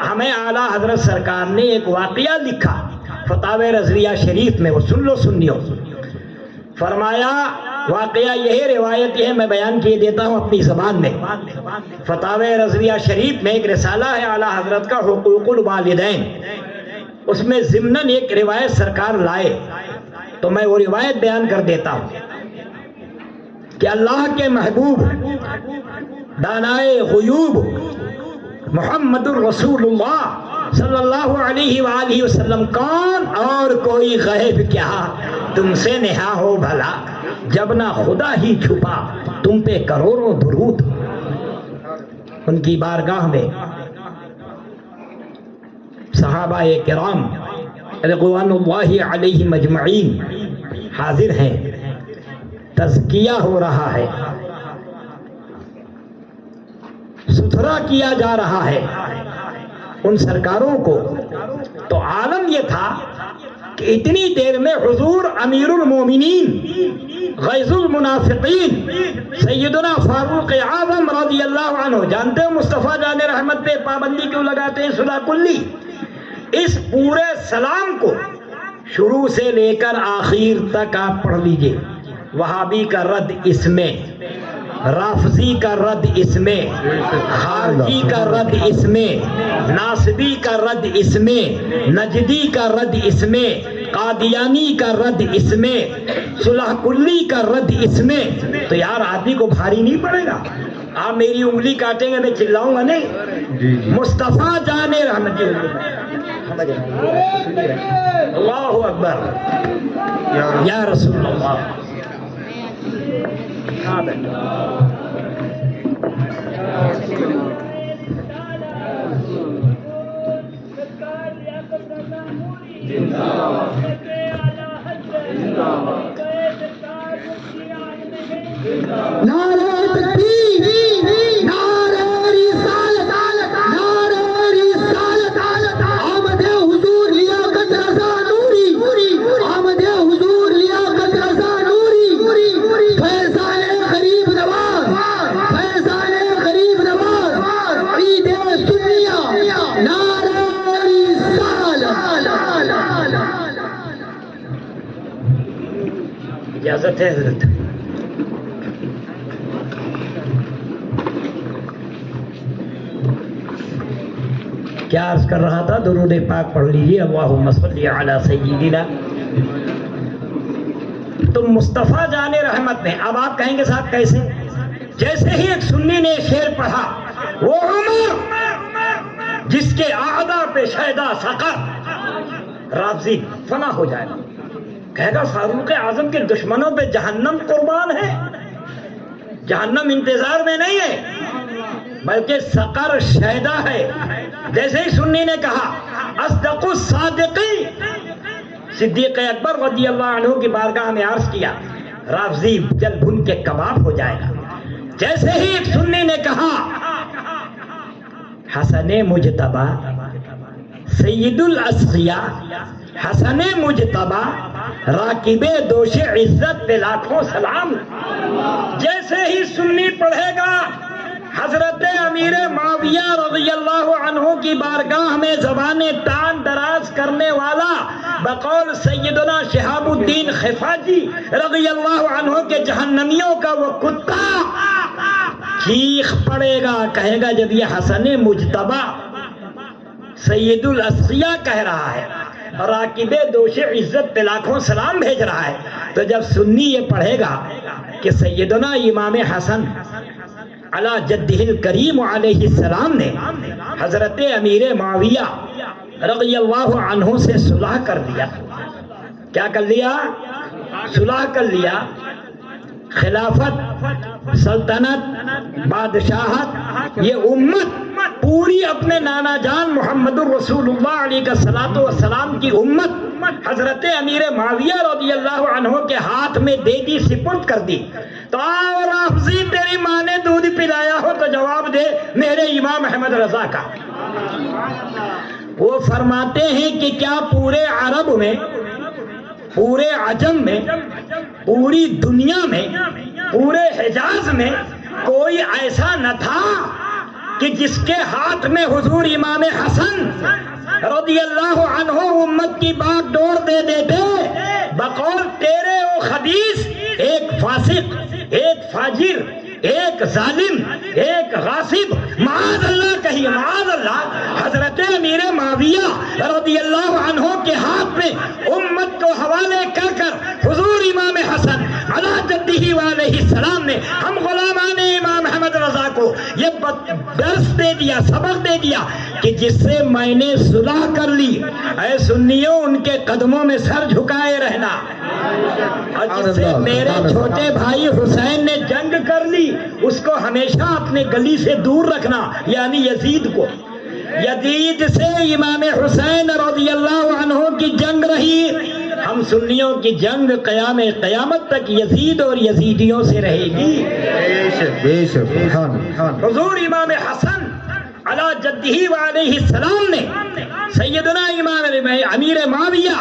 B: ہمیں اعلیٰ حضرت سرکار نے ایک واقعہ لکھا فتاوی رضویہ شریف میں، وہ سن لو سنیو. فرمایا واقعہ یہی روایت ہے، میں بیان کیے دیتا ہوں اپنی زبان میں. فتاوی رضویہ شریف میں ایک رسالہ ہے اعلیٰ حضرت کا حقوق الوالدین، اس میں ضمناً ایک روایت سرکار لائے تو میں وہ روایت بیان کر دیتا ہوں کہ اللہ کے محبوب دانائے غیوب محمد الرسول اللہ صلی اللہ علیہ وآلہ وسلم کون اور کوئی غیب کیا تم سے نہا ہو بھلا، جب نہ خدا ہی چھپا تم پہ کروڑوں درود. ان کی بارگاہ میں صحابہ کرام رضوان اللہ علیہم اجمعین حاضر ہیں، تزکیہ ہو رہا ہے، ستھرا کیا جا رہا ہے ان سرکاروں کو۔ تو عالم یہ تھا کہ اتنی دیر میں حضور امیر المومنین غیظ المنافقین سیدنا فاروق اعظم رضی اللہ عنہ، جانتے ہو مصطفیٰ جان رحمت پہ پابندی کیوں لگاتے ہیں صلح کلی؟ اس پورے سلام کو شروع سے لے کر آخر تک آپ پڑھ لیجئے، وہابی کا رد اس میں، رافضی کا رد اس میں، خارجی کا رد اس میں، ناصبی کا رد اس میں، نجدی کا رد اس میں، قادیانی کا رد اس میں، صلح کلی کا رد اس میں۔ تو یار آدمی کو بھاری نہیں پڑے گا؟ آپ میری انگلی کاٹیں گے میں چلاؤں گا نہیں؟ مصطفیٰ جان رحمت اللہ اکبر یا رسول اللہ۔
D: نعرہ تکبیر، نعرہ رسالت، نعرہ رسالت، آمد حضور لیاقت رضا نوری، آمد حضور لیاقت رضا نوری، فیضان غریب نواز، فیضان غریب نواز، عید سنیہ، نعرہ رسالت۔
B: اجازت ہے حضرت؟ کیا عرض کر رہا تھا؟ درود پاک پڑھ لیجیے، اللہم صلی علی سیدنا۔ تو مصطفیٰ جان رحمت نے، اب آپ کہیں گے صاحب کیسے؟ جیسے ہی ایک سنی نے شعر پڑھا، وہ عمر جس کے اعدا پہ شیدا سقر، رافضی فنا ہو جائے گا، کہے گا فاروق اعظم کے دشمنوں پہ جہنم قربان ہے، جہنم انتظار میں نہیں ہے بلکہ سقر شیدا ہے۔ جیسے ہی سنی نے کہا اصدق الصادقین، صدیق اکبر رضی اللہ عنہ کی بارگاہ میں عرض کیا، رافضی جل بھن کے کباب ہو جائے گا۔ جیسے ہی ایک سنی نے کہا حسن مجتبی سید الاسقیاء، حسن مجتبی راکب دوش عزت پہ لاکھوں سلام۔ جیسے ہی سنی پڑھے گا حضرت امیر معاویہ رضی اللہ عنہ کی بارگاہ میں زبان تان دراز کرنے والا بقول سیدنا شہاب الدین خفاجی رضی اللہ عنہ کے جہنمیوں کا وہ کتا چیخ پڑے گا، کہے گا جب یہ حسن مجتبی سید الاسقیاء کہہ رہا ہے، راکب دوش عزت پہ لاکھوں سلام بھیج رہا ہے، تو جب سنی یہ پڑھے گا کہ سیدنا امام حسن علی جدہ الکریم علیہ السلام نے حضرت امیر معاویہ رضی اللہ عنہ سے صلح کر لیا، کیا کر لیا؟ صلح کر لیا، خلافت، سلطنت، بادشاہت، یہ امت پوری اپنے نانا جان محمد الرسول اللہ علیہ الصلوۃ والسلام کی امت حضرت امیر معاویہ رضی اللہ عنہ کے ہاتھ میں دے دی، سپرد کر دی۔ تو آؤ رافضی، تیری ماں نے دودھ پلایا ہو تو جواب دے میرے امام احمد رضا کا۔ وہ فرماتے ہیں کہ کیا پورے عرب میں، پورے عجم میں، پوری دنیا میں، پورے حجاز میں کوئی ایسا نہ تھا کہ جس کے ہاتھ میں حضور امام حسن رضی اللہ عنہ امت کی بات ڈور دے دیتے بقول تیرے او خبیث، ایک فاسق، ایک فاجر، ایک ظالم، ایک غاصب، معاذ اللہ کہیے معاذ اللہ، حضرت امیر معاویہ رضی اللہ عنہ کے ہاتھ میں امت کو حوالے کر کر حضور امام حسن علی جدہ علیہ السلام نے ہم غلامان امام احمد رضا کو یہ درس دے دیا، سبق دے دیا کہ جس سے میں نے صلح کر لی، اے سنیوں ان کے قدموں میں سر جھکائے رہنا، اور جس سے میرے چھوٹے بھائی حسین نے جنگ کر لی اس کو ہمیشہ اپنے گلی سے دور رکھنا، یعنی یزید کو. یزید سے امام حسین رضی اللہ عنہ کی جنگ رہی. ہم سنیوں کی جنگ قیام قیامت تک یزید اور یزیدیوں سے رہے گی. حضور امام حسن علی جدہ وعلیہ السلام نے سیدنا امام امیر معاویہ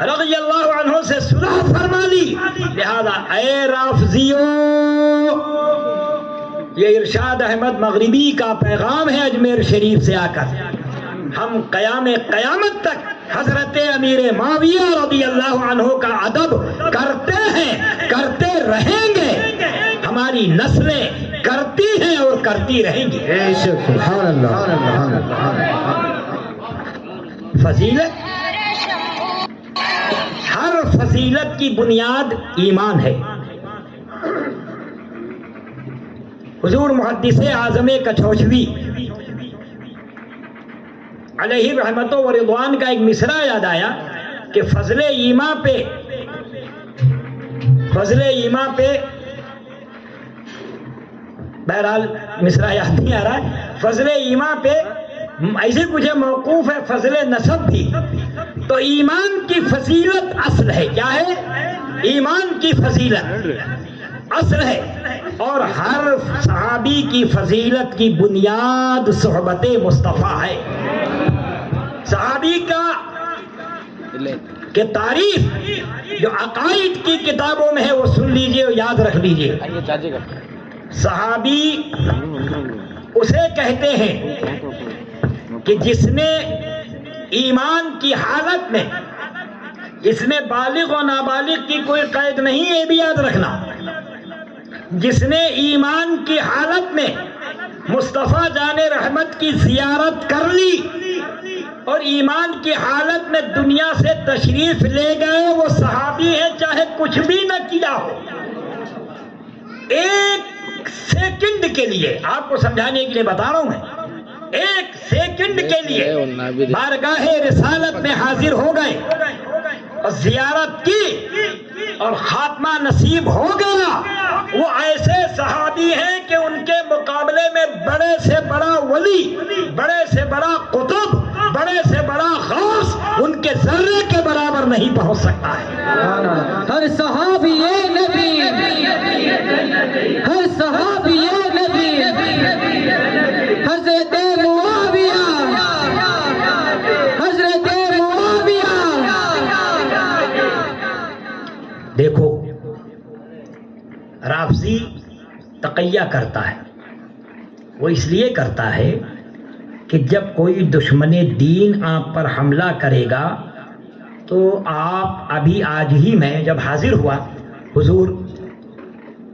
B: رضی اللہ عنہ سے صلح فرما لی. لہذا اے رافضیوں، یہ ارشاد احمد مغربی کا پیغام ہے اجمیر شریف سے آ کر. ہم قیام قیامت تک حضرت امیر معاویہ رضی اللہ عنہ کا ادب کرتے ہیں، کرتے رہیں گے. ہماری نسلیں کرتی ہیں اور کرتی رہیں گی.
C: سبحان اللہ.
B: فضیلت، ہر فضیلت کی بنیاد ایمان ہے. حضور محدث اعظم کچھوچوی علیہ رحمت و رضوان کا ایک مصرع یاد آیا کہ فضل ایمان پہ بہرحال مصرع یاد نہیں آ رہا ہے. فضل ایمان پہ ایسے کچھ موقوف ہے، فضل نسب بھی. تو ایمان کی فضیلت اصل ہے. کیا ہے؟ ایمان کی فضیلت اصل ہے. اور ہر صحابی کی فضیلت کی بنیاد صحبت مصطفیٰ ہے. صحابی کہ تعریف جو عقائد کی کتابوں میں ہے وہ سن لیجئے اور یاد رکھ لیجئے. صحابی اسے کہتے ہیں کہ جس نے ایمان کی حالت میں، اس میں بالغ و نابالغ کی کوئی قید نہیں ہے، یہ بھی یاد رکھنا. جس نے ایمان کی حالت میں مصطفیٰ جان رحمت کی زیارت کر لی اور ایمان کی حالت میں دنیا سے تشریف لے گئے، وہ صحابی ہے چاہے کچھ بھی نہ کیا ہو. ایک سیکنڈ کے لیے آپ کو سمجھانے کے لیے بتا رہا ہوں میں، ایک سیکنڈ کے لیے بارگاہ رسالت میں حاضر ہو گئے اور زیارت کی اور خاتمہ نصیب ہو گیا. وہ ایسے صحابی ہیں کہ ان کے مقابلے میں بڑے سے بڑا ولی، بڑے سے بڑا قطب، بڑے سے بڑا غوث ان کے ذرے کے برابر نہیں پہنچ سکتا ہے.
D: ہر صحابی نبی، ہر صحابی نبی، حضرت معاویہ، حضرت معاویہ.
B: دیکھو رافضی تقیہ کرتا ہے. وہ اس لیے کرتا ہے کہ جب کوئی دشمن دین آپ پر حملہ کرے گا تو آپ ابھی آج ہی میں جب حاضر ہوا حضور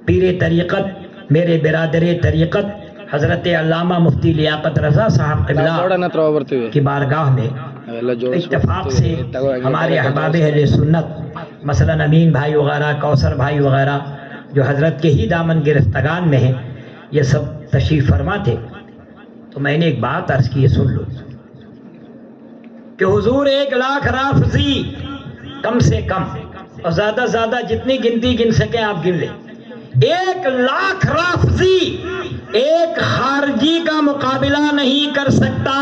B: پیر طریقت میرے برادر طریقت حضرت علامہ مفتی لیاقت رضا صاحب قبلہ کی بارگاہ میں اتفاق سے ہمارے احباب اہل سنت مثلا امین بھائی وغیرہ، کوثر بھائی وغیرہ جو حضرت کے ہی دامن گرفتگان میں ہیں، یہ سب تشریف فرما تھے. تو میں نے ایک بات عرض کی ہے، سن لو کہ حضور 1,00,000 رافضی کم سے کم اور زیادہ زیادہ جتنی گنتی گن سکیں آپ گن لیں، 1,00,000 رافضی ایک خارجی کا مقابلہ نہیں کر سکتا.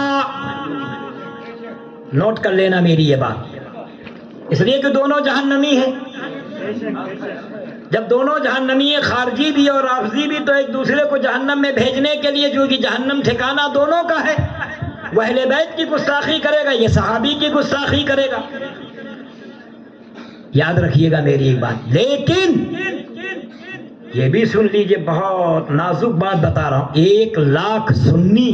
B: نوٹ کر لینا میری یہ بات، اس لیے کہ دونوں جہنمی ہیں. جب دونوں جہنمی ہیں، خارجی بھی اور رافضی بھی، تو ایک دوسرے کو جہنم میں بھیجنے کے لیے جو کہ جہنم ٹھکانہ دونوں کا ہے. وہ اہل بیت کی گستاخی کرے گا، یہ صحابی کی گستاخی کرے گا. یاد رکھیے گا میری ایک بات. لیکن یہ بھی سن لیجئے، بہت نازک بات بتا رہا ہوں، 1,00,000 سنی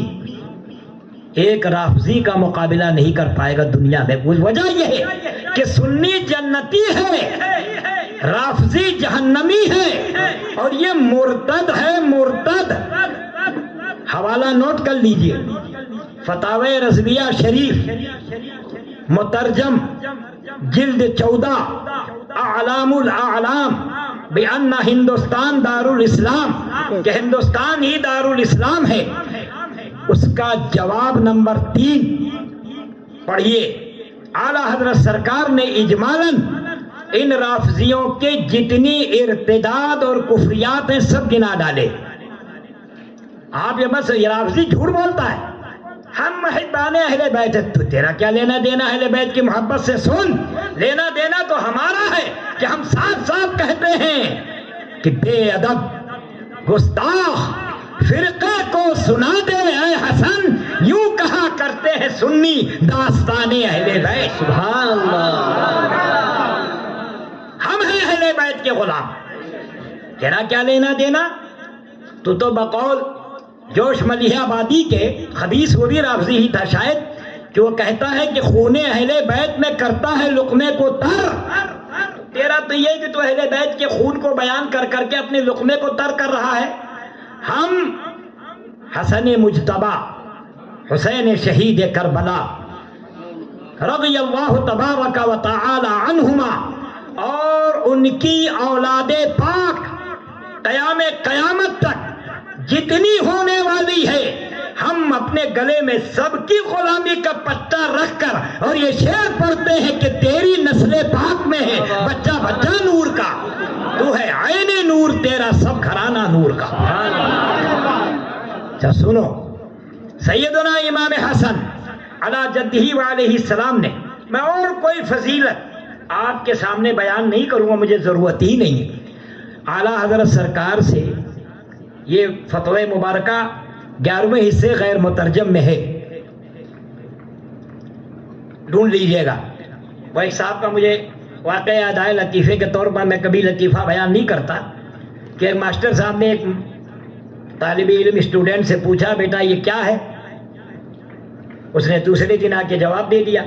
B: ایک رافضی کا مقابلہ نہیں کر پائے گا دنیا میں. وجہ یہ ہے کہ سنی جنتی ہے، رافضی جہنمی ہے، اور یہ مرتد ہے. مرتد حوالہ نوٹ کر لیجئے، فتاوی رضویہ شریف مترجم جلد 14 اعلام الاعلام بأن ہندوستان دار الاسلام، کہ ہندوستان ہی دار الاسلام ہے. اس کا جواب نمبر 3 پڑھیے. اعلیٰ حضرت سرکار نے اجمالاً ان رافضیوں کے جتنی ارتداد اور کفریات ہیں سب گنا ڈالے. آپ یہ بس یہ رافضی جھوٹ بولتا ہے. ہم محبان اہل بیت ہیں، تو تیرا کیا لینا دینا اہل بیت کی محبت سے؟ سن، لینا دینا تو ہمارا ہے کہ ہم صاف صاف کہتے ہیں کہ بے ادب گستاخ فرقے کو سنا دے اے حسن، یوں کہا کرتے ہیں سنی داستان اہل بیت.
D: سبحان اللہ.
B: ہم ہیں اہل بیت کے غلام، تیرا کیا لینا دینا؟ تو بقول جوش ملیح آبادی کے خبیث، وہ بھی رافضی ہی تھا شاید، کہ وہ کہتا ہے کہ خون اہل بیت میں کرتا ہے لقمے کو تر. تیرا تو یہ کہ تو اہل بیت کے خون کو بیان کر کر کے اپنے لقمے کو تر کر رہا ہے. ہم حسن مجتبی، حسین شہید کربلا رضی اللہ تبارک و تعالی عنہما، اور ان کی اولاد پاک قیامت تک جتنی ہونے والی ہے، ہم اپنے گلے میں سب کی غلامی کا پٹا رکھ کر اور یہ شعر پڑھتے ہیں کہ تیری نسل پاک میں ہے بچہ بچہ نور کا، تو ہے عین نور، تیرا سب گھرانہ نور کا. اچھا سنو، سیدنا امام حسن علی جدہ وعلیہ السلام نے، میں اور کوئی فضیلت آپ کے سامنے بیان نہیں کروں گا، مجھے ضرورت ہی نہیں ہے. اعلیٰ حضرت سرکار سے یہ فتوی مبارکہ 11ویں حصے غیر مترجم میں ہے، ڈھونڈ لیجئے گا. وہ ایک صاحب کا مجھے واقعہ یاد آئے، لطیفے کے طور پر، میں کبھی لطیفہ بیان نہیں کرتا، کہ ایک ماسٹر صاحب نے ایک طالب علم اسٹوڈنٹ سے پوچھا بیٹا یہ کیا ہے؟ اس نے دوسرے دن آ کے جواب دے دیا.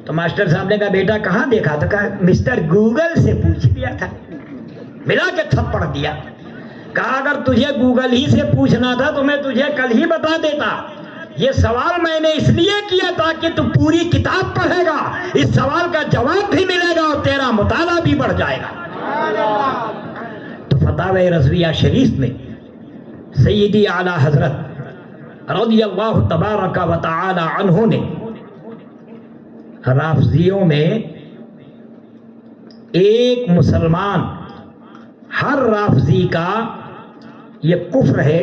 B: تو ماسٹر صاحب نے کہا بیٹا کہاں دیکھا؟ تو کہا مسٹر گوگل سے پوچھ لیا تھا. ملا کے تھپڑ دیا. کہا اگر تجھے گوگل ہی سے پوچھنا تھا تو میں تجھے کل ہی بتا دیتا. یہ سوال میں نے اس لیے کیا تھا کہ تو پوری کتاب پڑھے گا، اس سوال کا جواب بھی ملے گا اور تیرا مطالعہ بھی بڑھ جائے گا. تو فتاوی رضویہ شریف میں سیدی اعلیٰ حضرت رضی اللہ تبارک و تعالی عنہ نے رافضیوں میں ایک مسلمان، ہر رافضی کا یہ کفر ہے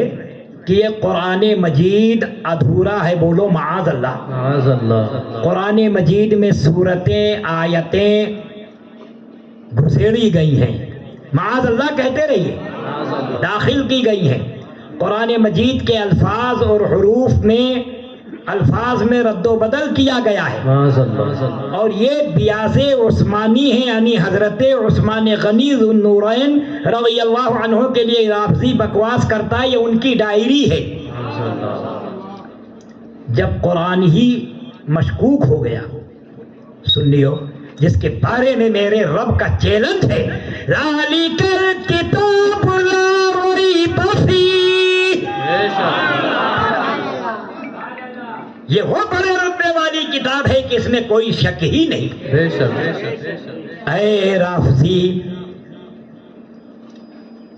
B: کہ یہ قرآن مجید ادھورا ہے. بولو معاذ اللہ.
C: معاذ اللہ.
B: قرآن مجید میں صورتیں آیتیں گھسیڑی گئی ہیں، معاذ اللہ کہتے رہیے، داخل کی گئی ہیں. قرآن مجید کے الفاظ اور حروف میں الفاظ میں رد و بدل کیا گیا ہے.
C: معاذ اللہ.
B: اور یہ بیاض عثمانی ہیں، یعنی حضرت عثمان غنی ذو النورین رضی اللہ عنہ کے لیے رافضی بکواس کرتا ہے، یہ ان کی ڈائری ہے. جب قرآن ہی مشکوک ہو گیا، سنیو، جس کے بارے میں میرے رب کا چیلنج ہے، ذالک الکتاب لا ریب فیہ، یہ وہ بڑے رتبے والی کتاب ہے کہ اس میں کوئی شک ہی نہیں.
C: بے شک.
B: اے رافضی،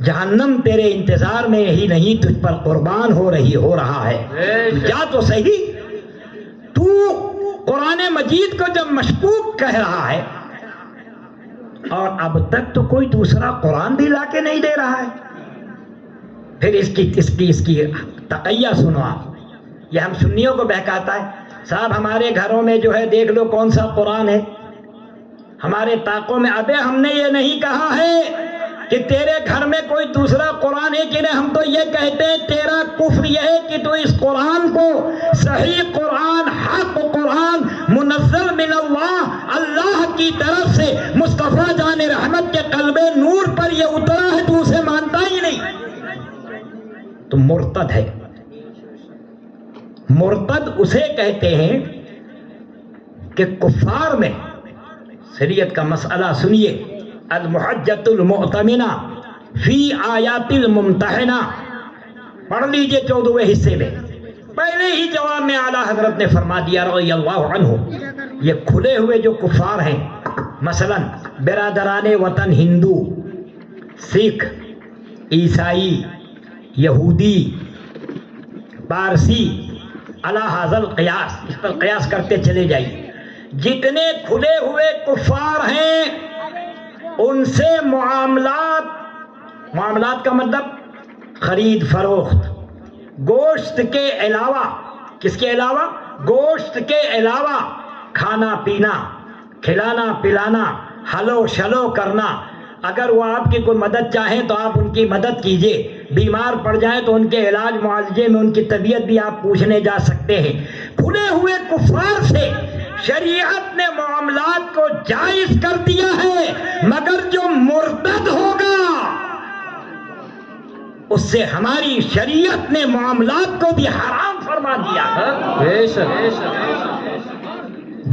B: جہنم تیرے انتظار میں ہی نہیں تجھ پر قربان ہو رہا ہے. جا تو صحیح. تو قرآن مجید کو جب مشکوک کہہ رہا ہے اور اب تک تو کوئی دوسرا قرآن بھی لا کے نہیں دے رہا ہے، پھر اس کی تقیہ سنو آپ. یہ ہم سنیوں کو بہکاتا ہے. صاحب ہمارے گھروں میں جو ہے دیکھ لو کون سا قرآن ہے، ہمارے طاقوں میں. ابے ہم نے یہ نہیں کہا ہے کہ تیرے گھر میں کوئی دوسرا قرآن ہے کہ نہیں، ہم تو یہ کہتے ہیں تیرا کفر یہ ہے کہ تو اس قرآن کو صحیح قرآن، حق قرآن، منزل من اللہ کی طرف سے مصطفیٰ جان رحمت کے قلب نور پر یہ اترا ہے، تو اسے مانتا ہی نہیں، تو مرتد ہے. مرتد اسے کہتے ہیں کہ کفار میں، شریعت کا مسئلہ سنیے، المحجۃ المؤتمنہ فی آیات الممتحنہ پڑھ لیجئے 14ویں حصے میں. پہلے ہی جواب میں اعلیٰ حضرت نے فرما دیا رضی اللہ عنہ، یہ کھلے ہوئے جو کفار ہیں، مثلا برادران وطن ہندو، سکھ، عیسائی، یہودی، پارسی، علی ھذا القیاس، اس پر قیاس کرتے چلے جائیے، جتنے کھلے ہوئے کفار ہیں ان سے معاملات کا مطلب خرید فروخت، گوشت کے علاوہ، کس کے علاوہ؟ گوشت کے علاوہ کھانا پینا، کھلانا پلانا، ہلو شلو کرنا، اگر وہ آپ کی کوئی مدد چاہیں تو آپ ان کی مدد کیجئے، بیمار پڑ جائیں تو ان کے علاج معالجے میں ان کی طبیعت بھی آپ پوچھنے جا سکتے ہیں۔ کھلے ہوئے کفار سے شریعت نے معاملات کو جائز کر دیا ہے، مگر جو مرتد ہوگا اس سے ہماری شریعت نے معاملات کو بھی حرام فرما دیا ہے۔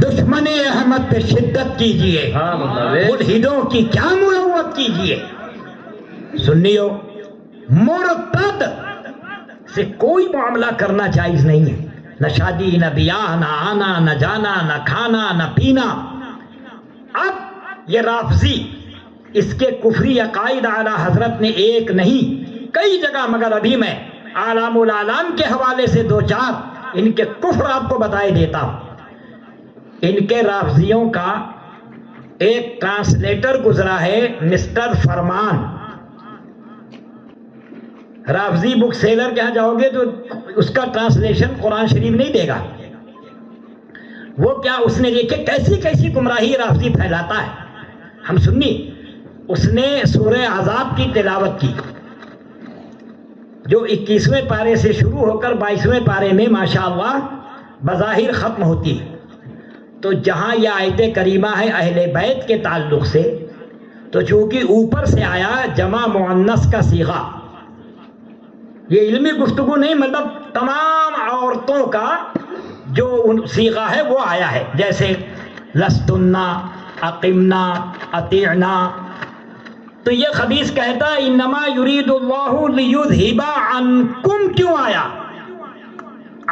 B: دشمن احمد پہ شدت کیجئے، ملحدوں کی کیا مروت کیجئے۔ سنیو، مرتد سے کوئی معاملہ کرنا جائز نہیں ہے، نہ شادی، نہ بیاہ، نہ آنا، نہ جانا، نہ کھانا، نہ پینا۔ اب یہ رافضی، اس کے کفری عقائد اعلیٰ حضرت نے ایک نہیں کئی جگہ، مگر ابھی میں اعلام العالم کے حوالے سے دو چار ان کے کفر آپ کو بتائے دیتا ہوں۔ ان کے رافضیوں کا ایک ٹرانسلیٹر گزرا ہے، مسٹر فرمان۔ رافضی بک سیلر کے ہاں جاؤ گے تو اس کا ٹرانسلیشن قرآن شریف نہیں دے گا۔ وہ کیا، اس نے دیکھے کیسی کیسی گمراہی رافضی پھیلاتا ہے۔ ہم سنی، اس نے سورہ عذاب کی تلاوت کی جو 21ویں پارے سے شروع ہو کر 22ویں پارے میں ماشاءاللہ بظاہر ختم ہوتی ہے۔ تو جہاں یہ آیت کریمہ ہے اہل بیت کے تعلق سے، تو چونکہ اوپر سے آیا جمع مؤنث کا صیغہ، یہ علمی گفتگو نہیں، مطلب تمام عورتوں کا جو صیغہ ہے وہ آیا ہے، جیسے لستنا، اقمنا، اطیعنا۔ تو یہ خبیث کہتا ہے انما یرید اللہ لیذھب عنکم، کیوں آیا؟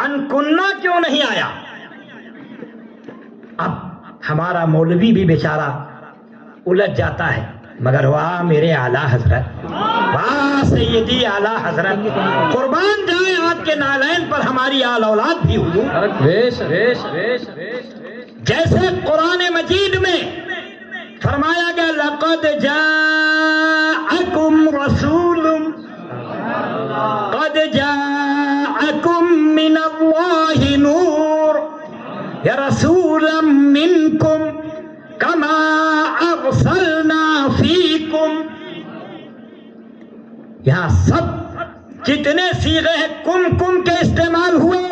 B: عنکنہ کیوں نہیں آیا؟ اب ہمارا مولوی بھی بیچارہ الجھ جاتا ہے، مگر واہ میرے اعلیٰ حضرت، واہ سیدی اعلیٰ حضرت، قربان جائیں آپ کے نالین پر ہماری آل اولاد بھی حضور۔ جیسے قرآن مجید میں فرمایا گیا لقد جاءکم رسول، قد جاءکم من اللہ نور رسولا منکم کما ارسلنا فیکم۔ یہاں سب جتنے صیغے ہیں کم کے استعمال ہوئے،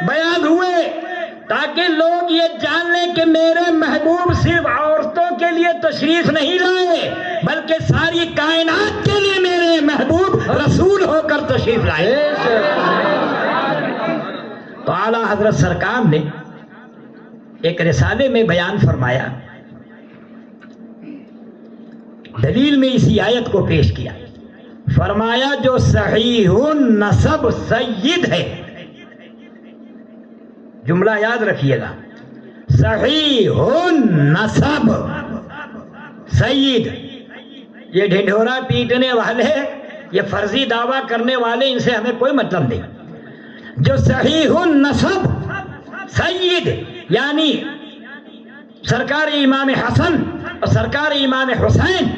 B: بیان ہوئے، تاکہ لوگ یہ جان لیں کہ میرے محبوب صرف عورتوں کے لیے تشریف نہیں لائے بلکہ ساری کائنات کے لیے میرے محبوب رسول ہو کر تشریف لائے۔ تو اعلیٰ حضرت سرکار نے ایک رسالے میں بیان فرمایا، دلیل میں اسی آیت کو پیش کیا، فرمایا جو صحیح النسب سید ہے، جملہ یاد رکھیے گا، صحیح النسب سید، یہ ڈھنڈورا پیٹنے والے، یہ فرضی دعویٰ کرنے والے، ان سے ہمیں کوئی مطلب نہیں۔ جو صحیح النسب سید یعنی سرکار امام حسن اور سرکار امام حسین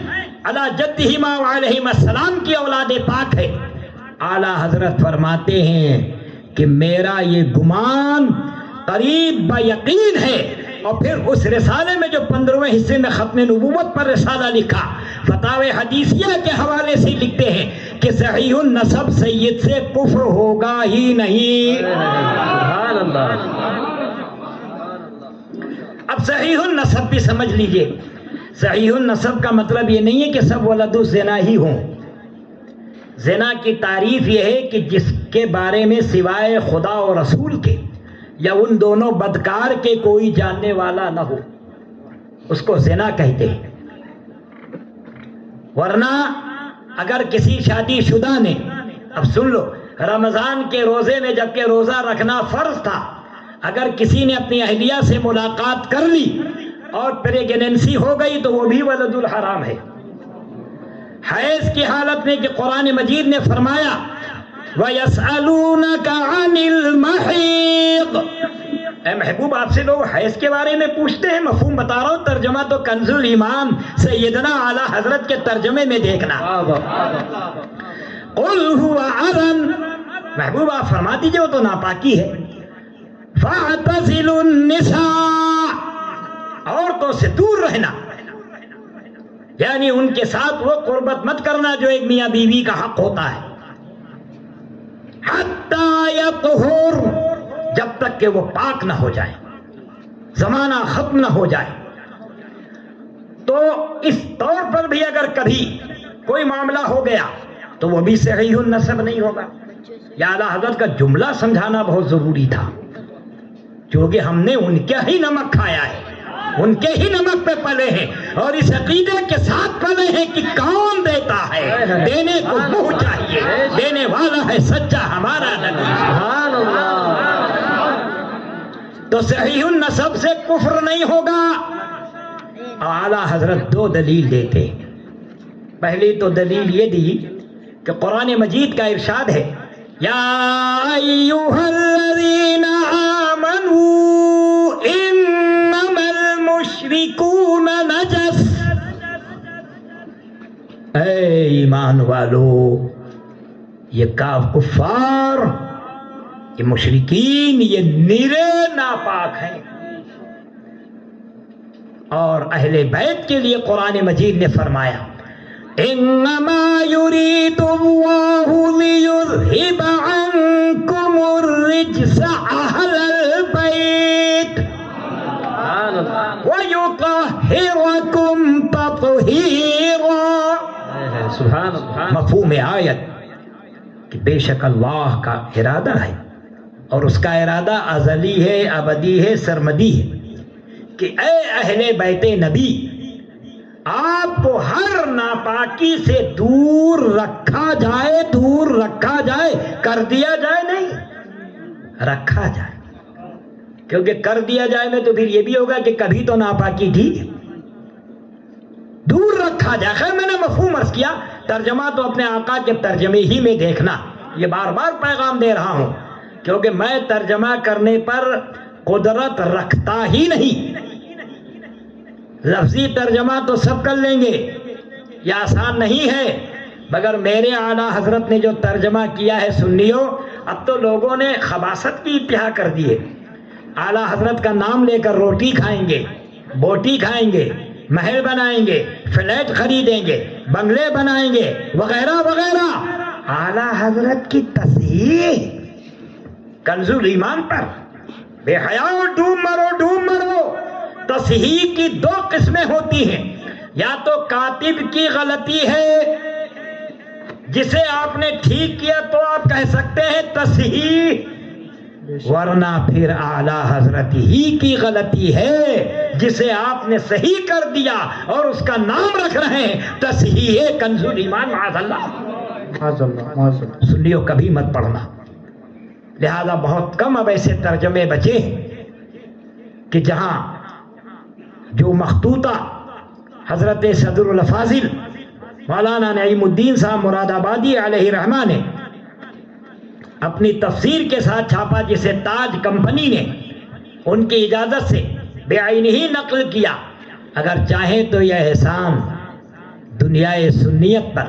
B: علی جدہما وعلیہم السلام کی اولاد پاک ہے، اعلیٰ حضرت فرماتے ہیں کہ میرا یہ گمان قریب با یقین ہے۔ اور پھر اس رسالے میں جو 15ویں حصے میں ختم نبوت پر رسالہ لکھا، فتاوی حدیثیہ کے حوالے سے لکھتے ہیں کہ صحیح النسب سید سے کفر ہوگا ہی نہیں۔ سبحان اللہ۔ اب صحیح النسب بھی سمجھ لیجئے، صحیح النسب کا مطلب یہ نہیں ہے کہ سب ولد الزنا ہی ہوں۔ زنا کی تعریف یہ ہے کہ جس کے بارے میں سوائے خدا اور رسول کے یا ان دونوں بدکار کے کوئی جاننے والا نہ ہو، اس کو زنا کہتے ہیں۔ ورنہ اگر کسی شادی شدہ نے، اب سن لو، رمضان کے روزے میں جبکہ روزہ رکھنا فرض تھا، اگر کسی نے اپنی اہلیہ سے ملاقات کر لی اور پریگننسی ہو گئی تو وہ بھی ولد الحرام ہے۔ حیض کی حالت میں کہ قرآن مجید نے فرمایا وَيَسْأَلُونَكَ عَنِ الْمَحِيضِ، اے محبوب آپ سے لوگ حیض کے بارے میں پوچھتے ہیں، مفہوم بتا رہا ہوں، ترجمہ تو کنز الایمان سیدنا اعلیٰ حضرت کے ترجمے میں دیکھنا۔ قل هو اذن، محبوب آپ فرما دیجئے وہ تو ناپاکی ہے۔ فاعتزلوا النساء، عورتوں سے دور رہنا، یعنی ان کے ساتھ وہ قربت مت کرنا جو ایک میاں بیوی کا حق ہوتا ہے۔ حتی یطہر، جب تک کہ وہ پاک نہ ہو جائے، زمانہ ختم نہ ہو جائے۔ تو اس طور پر بھی اگر کبھی کوئی معاملہ ہو گیا تو وہ بھی صحیح النسب نہیں ہوگا۔ یا اعلیٰ حضرت کا جملہ سمجھانا بہت ضروری تھا، کیونکہ ہم نے ان کے ہی نمک کھایا ہے، ان کے ہی نمک پہ پلے ہیں، اور اس عقیدے کے ساتھ پلے ہیں کہ کون دیتا ہے، دینے کو منہ چاہیے، دینے والا ہے سچا ہمارا نبی۔
D: سبحان اللہ۔
B: تو صحیح النسب سے کفر نہیں ہوگا۔ اعلیٰ حضرت دو دلیل دیتے، پہلی تو دلیل یہ دی کہ قرآن مجید کا ارشاد ہے، یا ایھا الذین آمنوا انما المشرکون نجس، اے ایمان والو، یہ کفار، یہ مشرکین، یہ نیرے ناپاک ہیں۔ اور اہل بیت کے لیے قرآن مجید نے فرمایا، انما یرید اللہ لیذہب عنکم الرجس اہل البیت ویطہرکم تطہیرا۔
D: سبحان اللہ۔
B: مفہوم آیت کہ بے شک اللہ کا ارادہ ہے، اور اس کا ارادہ ازلی ہے، ابدی ہے، سرمدی ہے، کہ اے اہل بیت نبی، آپ کو ہر ناپاکی سے دور رکھا جائے، دور رکھا جائے، کر دیا جائے نہیں، رکھا جائے، کیونکہ کر دیا جائے میں تو پھر یہ بھی ہوگا کہ کبھی تو ناپاکی تھی، دور رکھا جائے۔ خیر میں نے مفہوم عرض کیا، ترجمہ تو اپنے آقا کے ترجمے ہی میں دیکھنا، یہ بار بار پیغام دے رہا ہوں، کیونکہ میں ترجمہ کرنے پر قدرت رکھتا ہی نہیں۔ لفظی ترجمہ تو سب کر لیں گے، یہ آسان نہیں ہے، مگر میرے اعلیٰ حضرت نے جو ترجمہ کیا ہے سنیو، اب تو لوگوں نے خباثت کی انتہا کر دی ہے۔ اعلیٰ حضرت کا نام لے کر روٹی کھائیں گے، بوٹی کھائیں گے، محل بنائیں گے، فلیٹ خریدیں گے، بنگلے بنائیں گے، وغیرہ وغیرہ۔ اعلیٰ حضرت کی تصحیح کنز الایمان پر بے حیاؤ ڈوب مرو، ڈوب مرو۔ تصحیح کی دو قسمیں ہوتی ہیں، یا تو کاتب کی غلطی ہے جسے آپ نے ٹھیک کیا تو آپ کہہ سکتے ہیں تصحیح، ورنہ پھر اعلیٰ حضرت ہی کی غلطی ہے جسے آپ نے صحیح کر دیا اور اس کا نام رکھ رہے ہیں تصحیح کنز الایمان۔ معاذ اللہ، سنیو کبھی مت پڑھنا۔ لہذا بہت کم اب ایسے ترجمے بچے ہیں کہ جہاں جو مخطوطہ حضرت صدر الفاضل مولانا نعیم الدین صاحب مراد آبادی علیہ رحمہ نے اپنی تفسیر کے ساتھ چھاپا، جسے تاج کمپنی نے ان کی اجازت سے بے عین ہی نقل کیا، اگر چاہیں تو یہ احسان دنیا سنیت پر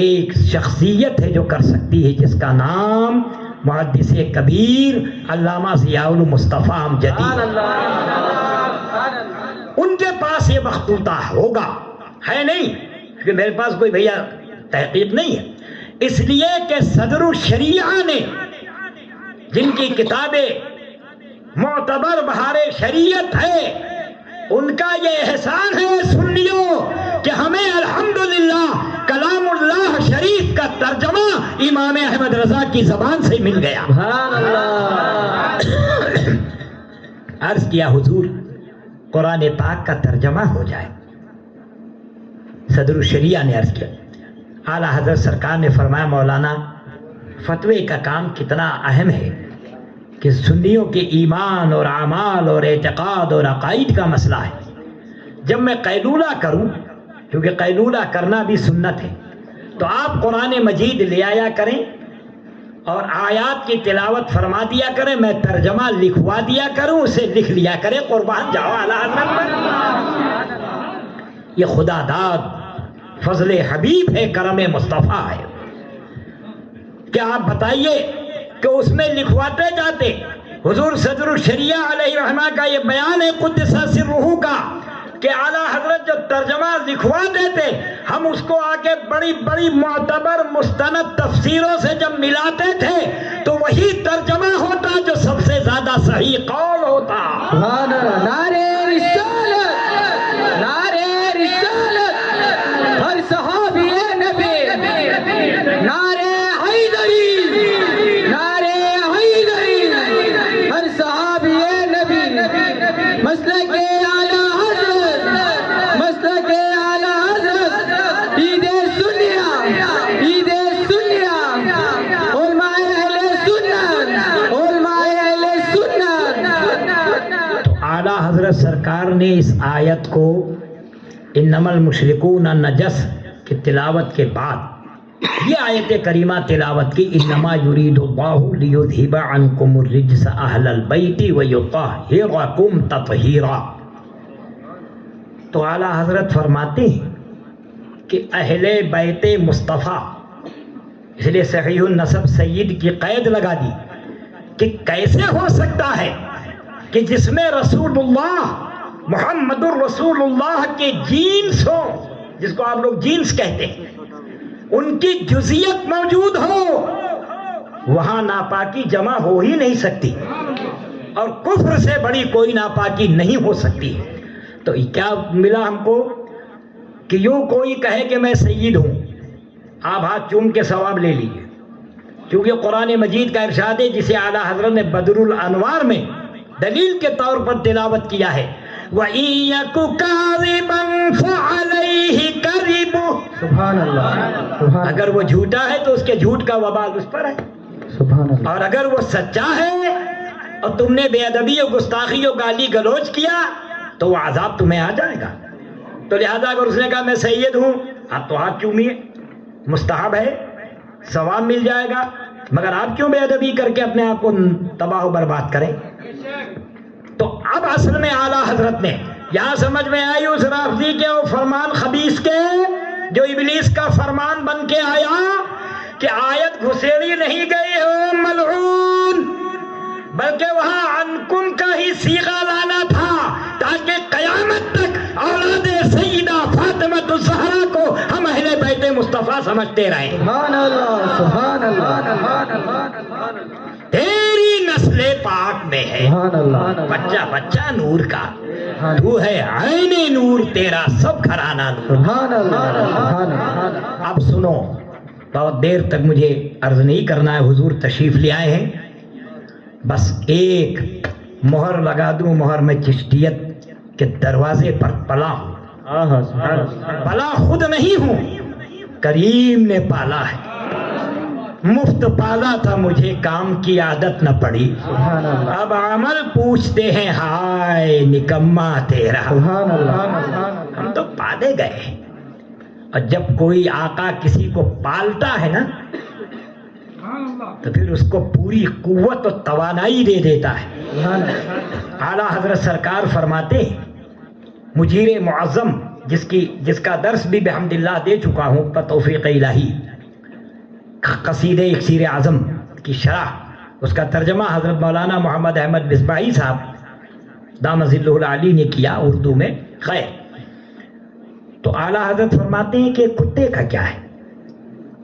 B: ایک شخصیت ہے جو کر سکتی ہے، جس کا نام محدث کبیر علامہ ضیاء المصطفیٰ امجدی۔ ان کے پاس یہ مخطوطہ ہوگا، ہے نہیں، کیونکہ میرے پاس کوئی بھیا تحقیق نہیں ہے، اس لیے کہ صدر الشریعہ نے جن کی کتابیں معتبر بہار شریعت ہے، ان کا یہ احسان ہے سنیوں کہ ہمیں الحمدللہ کلام اللہ شریف کا ترجمہ امام احمد رضا کی زبان سے مل گیا۔
D: سبحان اللہ۔
B: عرض کیا حضور قرآن پاک کا ترجمہ ہو جائے، صدر الشریعہ نے عرض کیا، اعلیٰ حضرت سرکار نے فرمایا مولانا فتوے کا کام کتنا اہم ہے کہ سنیوں کے ایمان اور اعمال اور اعتقاد اور عقائد کا مسئلہ ہے۔ جب میں قیلولہ کروں، کیونکہ قیلولہ کرنا بھی سنت ہے، تو آپ قرآن مجید لے آیا کریں اور آیات کی تلاوت فرما دیا کرے، میں ترجمہ لکھوا دیا کروں، اسے لکھ لیا کرے، قربان جاؤ اعلیٰ حضرت پر۔ یہ خدا داد فضل حبیب ہے، کرم مصطفیٰ ہے۔ کیا آپ بتائیے کہ اس میں لکھواتے جاتے؟ حضور صدر الشریعہ علیہ رحمہ کا یہ بیان ہے قدس سرہ کا کہ اعلیٰ حضرت جو ترجمہ لکھوا دیتے، ہم اس کو آگے بڑی بڑی معتبر مستند تفسیروں سے جب ملاتے تھے تو وہی ترجمہ ہوتا جو سب سے زیادہ صحیح قول ہوتا۔
D: سبحان اللہ، نعرہ رسالت، نعرہ رسالت، ہر صحابی نبی، نعرہ حیدری، نعرہ حیدری، ہر صحابی نبی، مسلک اعلیٰ حضرت، مسلک اعلیٰ حضرت، عید سنیہ، عید سنیہ، علماء اہل سنت، علماء اہل سنت۔
B: اعلیٰ حضرت سرکار نے اس آیت کو انما المشرکون نجس کی تلاوت کے بعد یہ آیت کریمہ تلاوت کی، انما یرید اللہ لیذھب عنکم الرجس اہل البیت ویطہرکم تطہیرا۔ تو اعلیٰ حضرت فرماتے ہیں کہ اہل بیت مصطفیٰ، اس لیے صحیح النسب سید کی قید لگا دی کہ کیسے ہو سکتا ہے کہ جس میں رسول اللہ محمد الرسول اللہ کے جینس ہو، جس کو آپ لوگ جینس کہتے ہیں، ان کی جزئیت موجود ہو، وہاں ناپاکی جمع ہو ہی نہیں سکتی، اور کفر سے بڑی کوئی ناپاکی نہیں ہو سکتی۔ تو کیا ملا ہم کو کہ یوں کوئی کہے کہ میں سید ہوں، آپ ہاتھ چوم کے ثواب لے لیجئے، کیونکہ قرآن مجید کا ارشاد ہے جسے اعلیٰ حضرت نے بدر الانوار میں دلیل کے طور پر تلاوت کیا ہے، وَإِن يَكُ كَاذِبًا فَعَلَيْهِ كَذِبُهُ۔
C: سبحان اللہ، سبحان
B: اگر وہ جھوٹا ہے تو اس کے جھوٹ کا وبال اس پر ہے،
C: سبحان اللہ،
B: اور اگر وہ سچا ہے اور تم نے بے ادبی اور گستاخی اور گالی گلوچ کیا تو وہ عذاب تمہیں آ جائے گا۔ تو لہذا اگر اس نے کہا میں سید ہوں، آپ تو ہاتھ چومیے، مستحب ہے، ثواب مل جائے گا، مگر آپ کیوں بے ادبی کر کے اپنے آپ کو تباہ و برباد کریں؟ تو اب اصل میں اعلیٰ حضرت نے یہاں سمجھ میں آئی اس رافضی کے اور فرمان خبیث کے جو ابلیس کا فرمان بن کے آیا کہ آیت گھسیڑی نہیں گئی ہو ملعون، بلکہ وہاں عنکم کا ہی صیغہ لانا تھا تاکہ قیامت تک اولاد سیدہ فاطمہ الزہرا کو ہم اہل بیت مصطفیٰ سمجھتے رہیں۔
C: سبحان اللہ، سبحان اللہ،
B: تیری نسل پاک میں ہے
C: سبحان اللہ،
B: بچہ بچہ نور کا، تو ہے عین نور، تیرا سب گھرانہ نور۔
C: سبحان اللہ، سبحان اللہ۔
B: اب سنو، بہت دیر تک مجھے عرض نہیں کرنا ہے، حضور تشریف لے آئے ہیں، بس ایک مہر لگا دوں، مہر میں چشتیت کے دروازے پر پلا ہوں، پلا خود نہیں ہوں، کریم نے پالا ہے، مفت پالا تھا مجھے، کام کی عادت نہ پڑی،
C: سبحان اللہ،
B: اب عمل پوچھتے ہیں ہائے نکما تیرا۔
C: سبحان اللہ،
B: ہم تو پالے گئے، اور جب کوئی آقا کسی کو پالتا ہے نا تو پھر اس کو پوری قوت و توانائی دے دیتا ہے۔ اعلیٰ حضرت سرکار فرماتے ہیں، مجیر معظم جس کا درس بھی بحمداللہ دے چکا ہوں بتوفیق الہی، قصیدہ اکسیر اعظم کی شرح، اس کا ترجمہ حضرت مولانا محمد احمد مصباحی صاحب دامت ظلہ العالی نے کیا اردو میں، خیر۔ تو اعلیٰ حضرت فرماتے ہیں کہ کتے کا کیا ہے،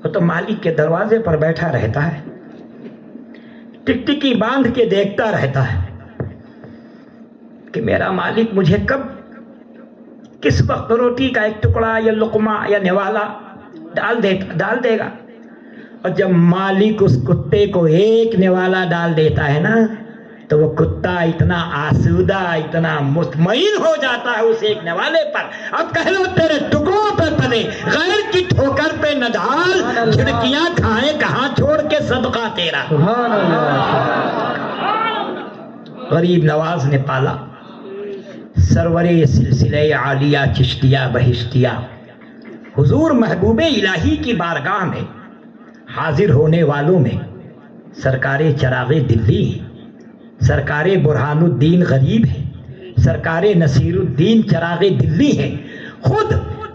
B: وہ تو مالک کے دروازے پر بیٹھا رہتا ہے، ٹکٹکی باندھ کے دیکھتا رہتا ہے کہ میرا مالک مجھے کب کس وقت روٹی کا ایک ٹکڑا یا لقمہ یا نوالا ڈال دے گا، اور جب مالک اس کتے کو ایک نوالا ڈال دیتا ہے نا تو وہ کتا اتنا آسودہ، اتنا مطمئن ہو جاتا ہے اس ایک نوالے پر، اب کہہ لو تیرے ٹکڑوں پہ پلے، غیر کی ٹھوکر پہ نہ ڈال، جھڑکیاں کھائیں کہاں چھوڑ کے صدقہ تیرا۔
C: سبحان اللہ،
B: غریب نواز نے پالا، سرور سلسلہ عالیہ چشتیہ بہشتیہ حضور محبوب الہی کی بارگاہ میں حاضر ہونے والوں میں سرکار چراغ دلی ہیں، سرکار برہان الدین غریب ہیں، سرکار نصیر الدین چراغ دلی ہیں، خود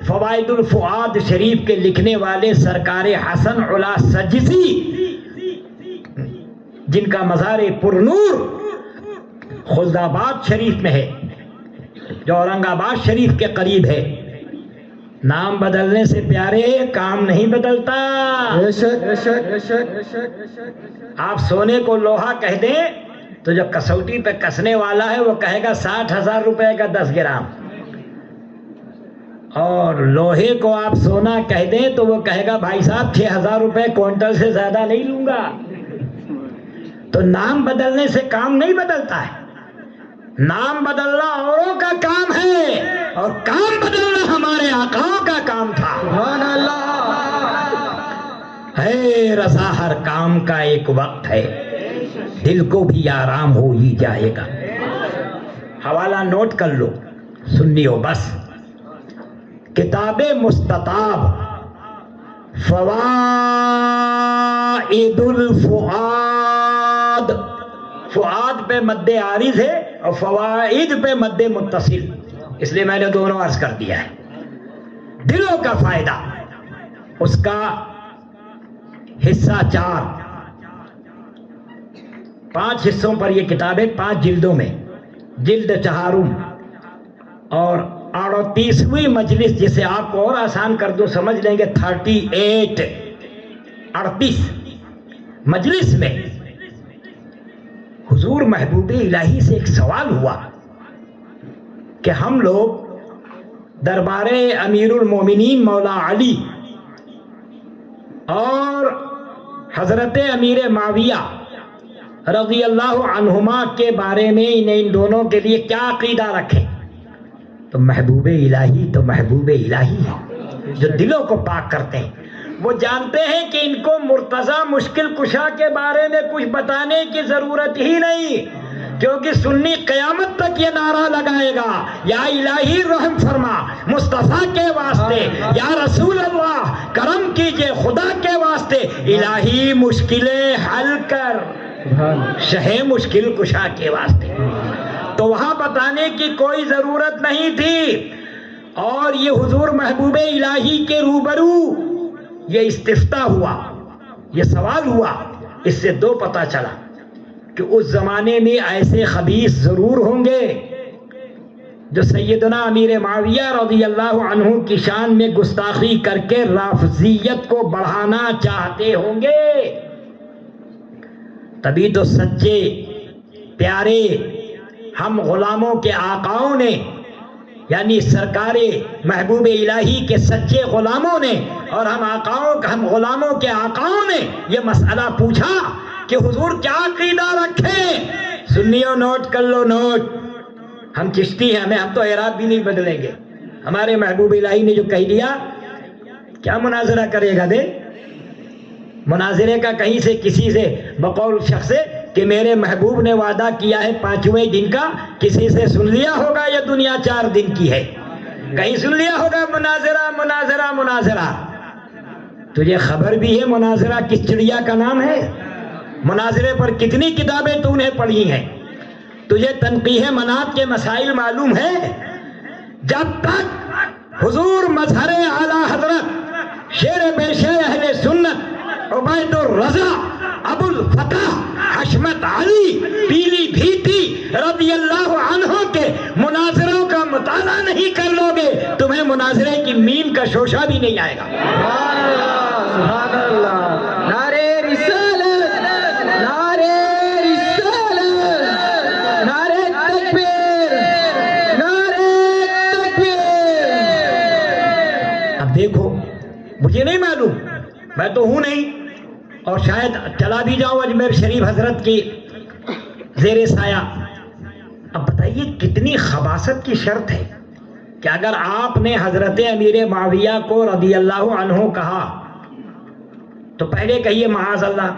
B: فوائد الفؤاد شریف کے لکھنے والے سرکار حسن علا سجزی جن کا مزار پرنور خلد آباد شریف میں ہے، جو اورنگ آباد شریف کے قریب ہے، نام بدلنے سے پیارے کام نہیں بدلتا۔
D: بے شک بے شک بے شک بے شک بے شک۔
B: آپ سونے کو لوہا کہہ دیں تو جو کسوٹی پہ کسنے والا ہے وہ کہے گا 60,000 روپے کا 10 گرام، اور لوہے کو آپ سونا کہہ دیں تو وہ کہے گا بھائی صاحب 6,000 روپے کوئنٹل سے زیادہ نہیں لوں گا۔ تو نام بدلنے سے کام نہیں بدلتا ہے، نام بدلنا اوروں کا کام ہے اور کام بدلنا ہمارے آقاؤں کا کام تھا۔
D: سبحان اللہ۔
B: ہے رضا ہر کام کا ایک وقت ہے، دل کو بھی آرام ہو ہی جائے گا۔ حوالہ نوٹ کر لو، سنیو بس۔ کتاب مستطاب فوائد الفؤاد، فؤاد پہ مد عارض ہے اور فوائد پہ مد متصل، اس لیے میں نے دونوں عرض کر دیا ہے۔ دلوں کا فائدہ، اس کا حصہ 4، 5 حصوں پر یہ کتاب ہے، 5 جلدوں میں، جلد 4 اور 38ویں مجلس، جسے آپ کو اور آسان کر دوں سمجھ لیں گے 38 مجلس میں حضور محبوب الہی سے ایک سوال ہوا کہ ہم لوگ دربار امیر المومنین مولا علی اور حضرت امیر معاویہ رضی اللہ عنہما کے بارے میں ان دونوں کے لیے کیا عقیدہ رکھیں؟ تو محبوب الہی تو محبوب الہی ہے جو دلوں کو پاک کرتے ہیں۔ وہ جانتے ہیں کہ ان کو مرتضی مشکل کشا کے بارے میں کچھ بتانے کی ضرورت ہی نہیں، کیونکہ سنی قیامت تک یہ نعرہ لگائے گا، یا الہی رحم فرما مصطفیٰ کے واسطے، یا رسول اللہ کرم کیجئے خدا کے واسطے، الہی مشکلیں حل کر، شہ مشکل کشا کے واسطے۔ تو وہاں بتانے کی کوئی ضرورت نہیں تھی، اور یہ حضور محبوب الہی کے روبرو یہ استفتاء ہوا، یہ سوال ہوا، اس سے دو پتہ چلا کہ اس زمانے میں ایسے خبیث ضرور ہوں گے جو سیدنا امیر معاویہ رضی اللہ عنہ کی شان میں گستاخی کر کے رافضیت کو بڑھانا چاہتے ہوں گے۔ تبھی تو سچے پیارے ہم غلاموں کے آقاؤں نے، یعنی سرکار محبوب الہی کے سچے غلاموں نے اور ہم غلاموں کے آقاؤں نے یہ مسئلہ پوچھا کہ حضور کیا عقیدہ رکھیں؟ سنیو نوٹ کر لو، نوٹ۔ ہم چشتی ہیں، ہم تو اعراب بھی نہیں بدلیں گے۔ ہمارے محبوب الہی نے جو کہہ دیا، کیا مناظرہ کرے گا دے؟ مناظرے کا کہیں سے کسی سے بقول شخص کہ میرے محبوب نے وعدہ کیا ہے 5ویں دن کا، کسی سے سن لیا ہوگا یہ دنیا 4 دن کی ہے؟ کہیں سن لیا ہوگا مناظرہ مناظرہ مناظرہ؟ تجھے خبر بھی ہے مناظرہ کس چڑیا کا نام ہے؟ مناظرے پر کتنی کتابیں تو نے پڑھی ہیں؟ تجھے تنقیح منات کے مسائل معلوم ہے؟ جب تک حضور مظہر اعلی حضرت شیر پیشے اہل سنت عبید الرضا ابو الفتح حشمت علی پیلی بھیتی رضی اللہ عنہ کے مناظروں کا مطالعہ نہیں کر لو گے، تمہیں مناظرے کی میم کا شوشہ بھی نہیں آئے گا۔
D: سبحان اللہ سبحان اللہ۔ نعرے رسالت، نعرے رسالت، نعرے تکبیر، نعرے تکبیر۔
B: اب دیکھو، مجھے نہیں معلوم، میں تو ہوں نہیں، اور شاید چلا بھی جاؤں اجمیر شریف حضرت کی زیر سایہ۔ اب بتائیے کتنی خباثت کی شرط ہے کہ اگر آپ نے حضرت امیر معاویہ کو رضی اللہ عنہ کہا تو پہلے کہیے معاذ اللہ،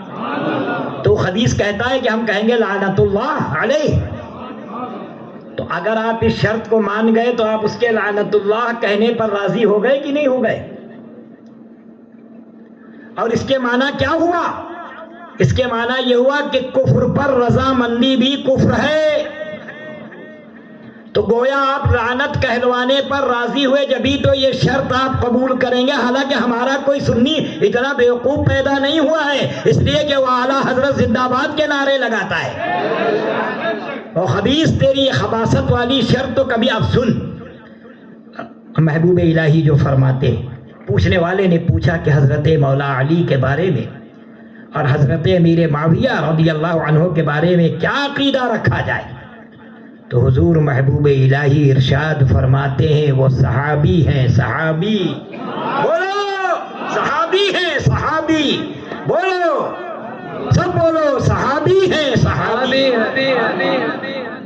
B: تو حدیث کہتا ہے کہ ہم کہیں گے لعنت اللہ علیہ۔ تو اگر آپ اس شرط کو مان گئے تو آپ اس کے لعنت اللہ کہنے پر راضی ہو گئے کہ نہیں ہو گئے؟ اور اس کے معنی کیا ہوا؟ اس کے معنی یہ ہوا کہ کفر پر رضامندی بھی کفر ہے. تو گویا آپ لعنت کہلوانے پر راضی ہوئے جبھی تو یہ شرط آپ قبول کریں گے، حالانکہ ہمارا کوئی سنی اتنا بیوقوف پیدا نہیں ہوا ہے اس لیے کہ وہ اعلیٰ حضرت زندہ باد کے نعرے لگاتا ہے. اور خبیث تیری یہ خباثت والی شرط تو کبھی اب سن. محبوب الہی جو فرماتے، پوچھنے والے نے پوچھا کہ حضرت مولا علی کے بارے میں اور حضرت امیر معاویہ رضی اللہ عنہ کے بارے میں کیا عقیدہ رکھا جائے؟ تو حضور محبوب الہی ارشاد فرماتے ہیں وہ صحابی ہیں، صحابی. بولو صحابی ہیں، صحابی. بولو سب بولو صحابی ہیں، صحابی.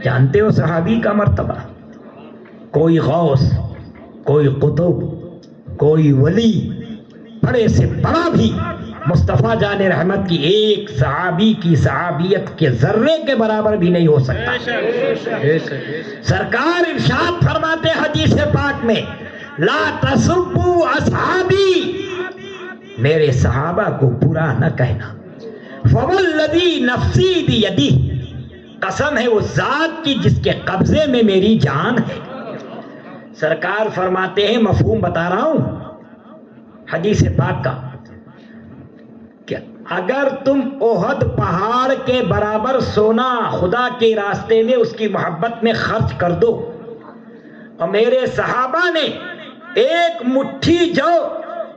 B: جانتے ہو صحابی کا مرتبہ؟ کوئی غوث، کوئی قطب، کوئی ولی، بڑے سے بڑا بھی مصطفیٰ جان رحمت کی ایک صحابی کی صحابیت کے ذرے کے برابر بھی نہیں ہو سکتا. سرکار ارشاد فرماتے حدیث پاک میں لا تسبوا اصحابی، میرے صحابہ کو برا نہ کہنا. فوالذی نفسی بیدہ، قسم ہے اس ذات کی جس کے قبضے میں میری جان ہے. سرکار فرماتے ہیں، مفہوم بتا رہا ہوں حدیث پاک کا، کہ اگر تم احد پہاڑ کے برابر سونا خدا کے راستے میں اس کی محبت میں خرچ کر دو، اور میرے صحابہ نے ایک مٹھی جو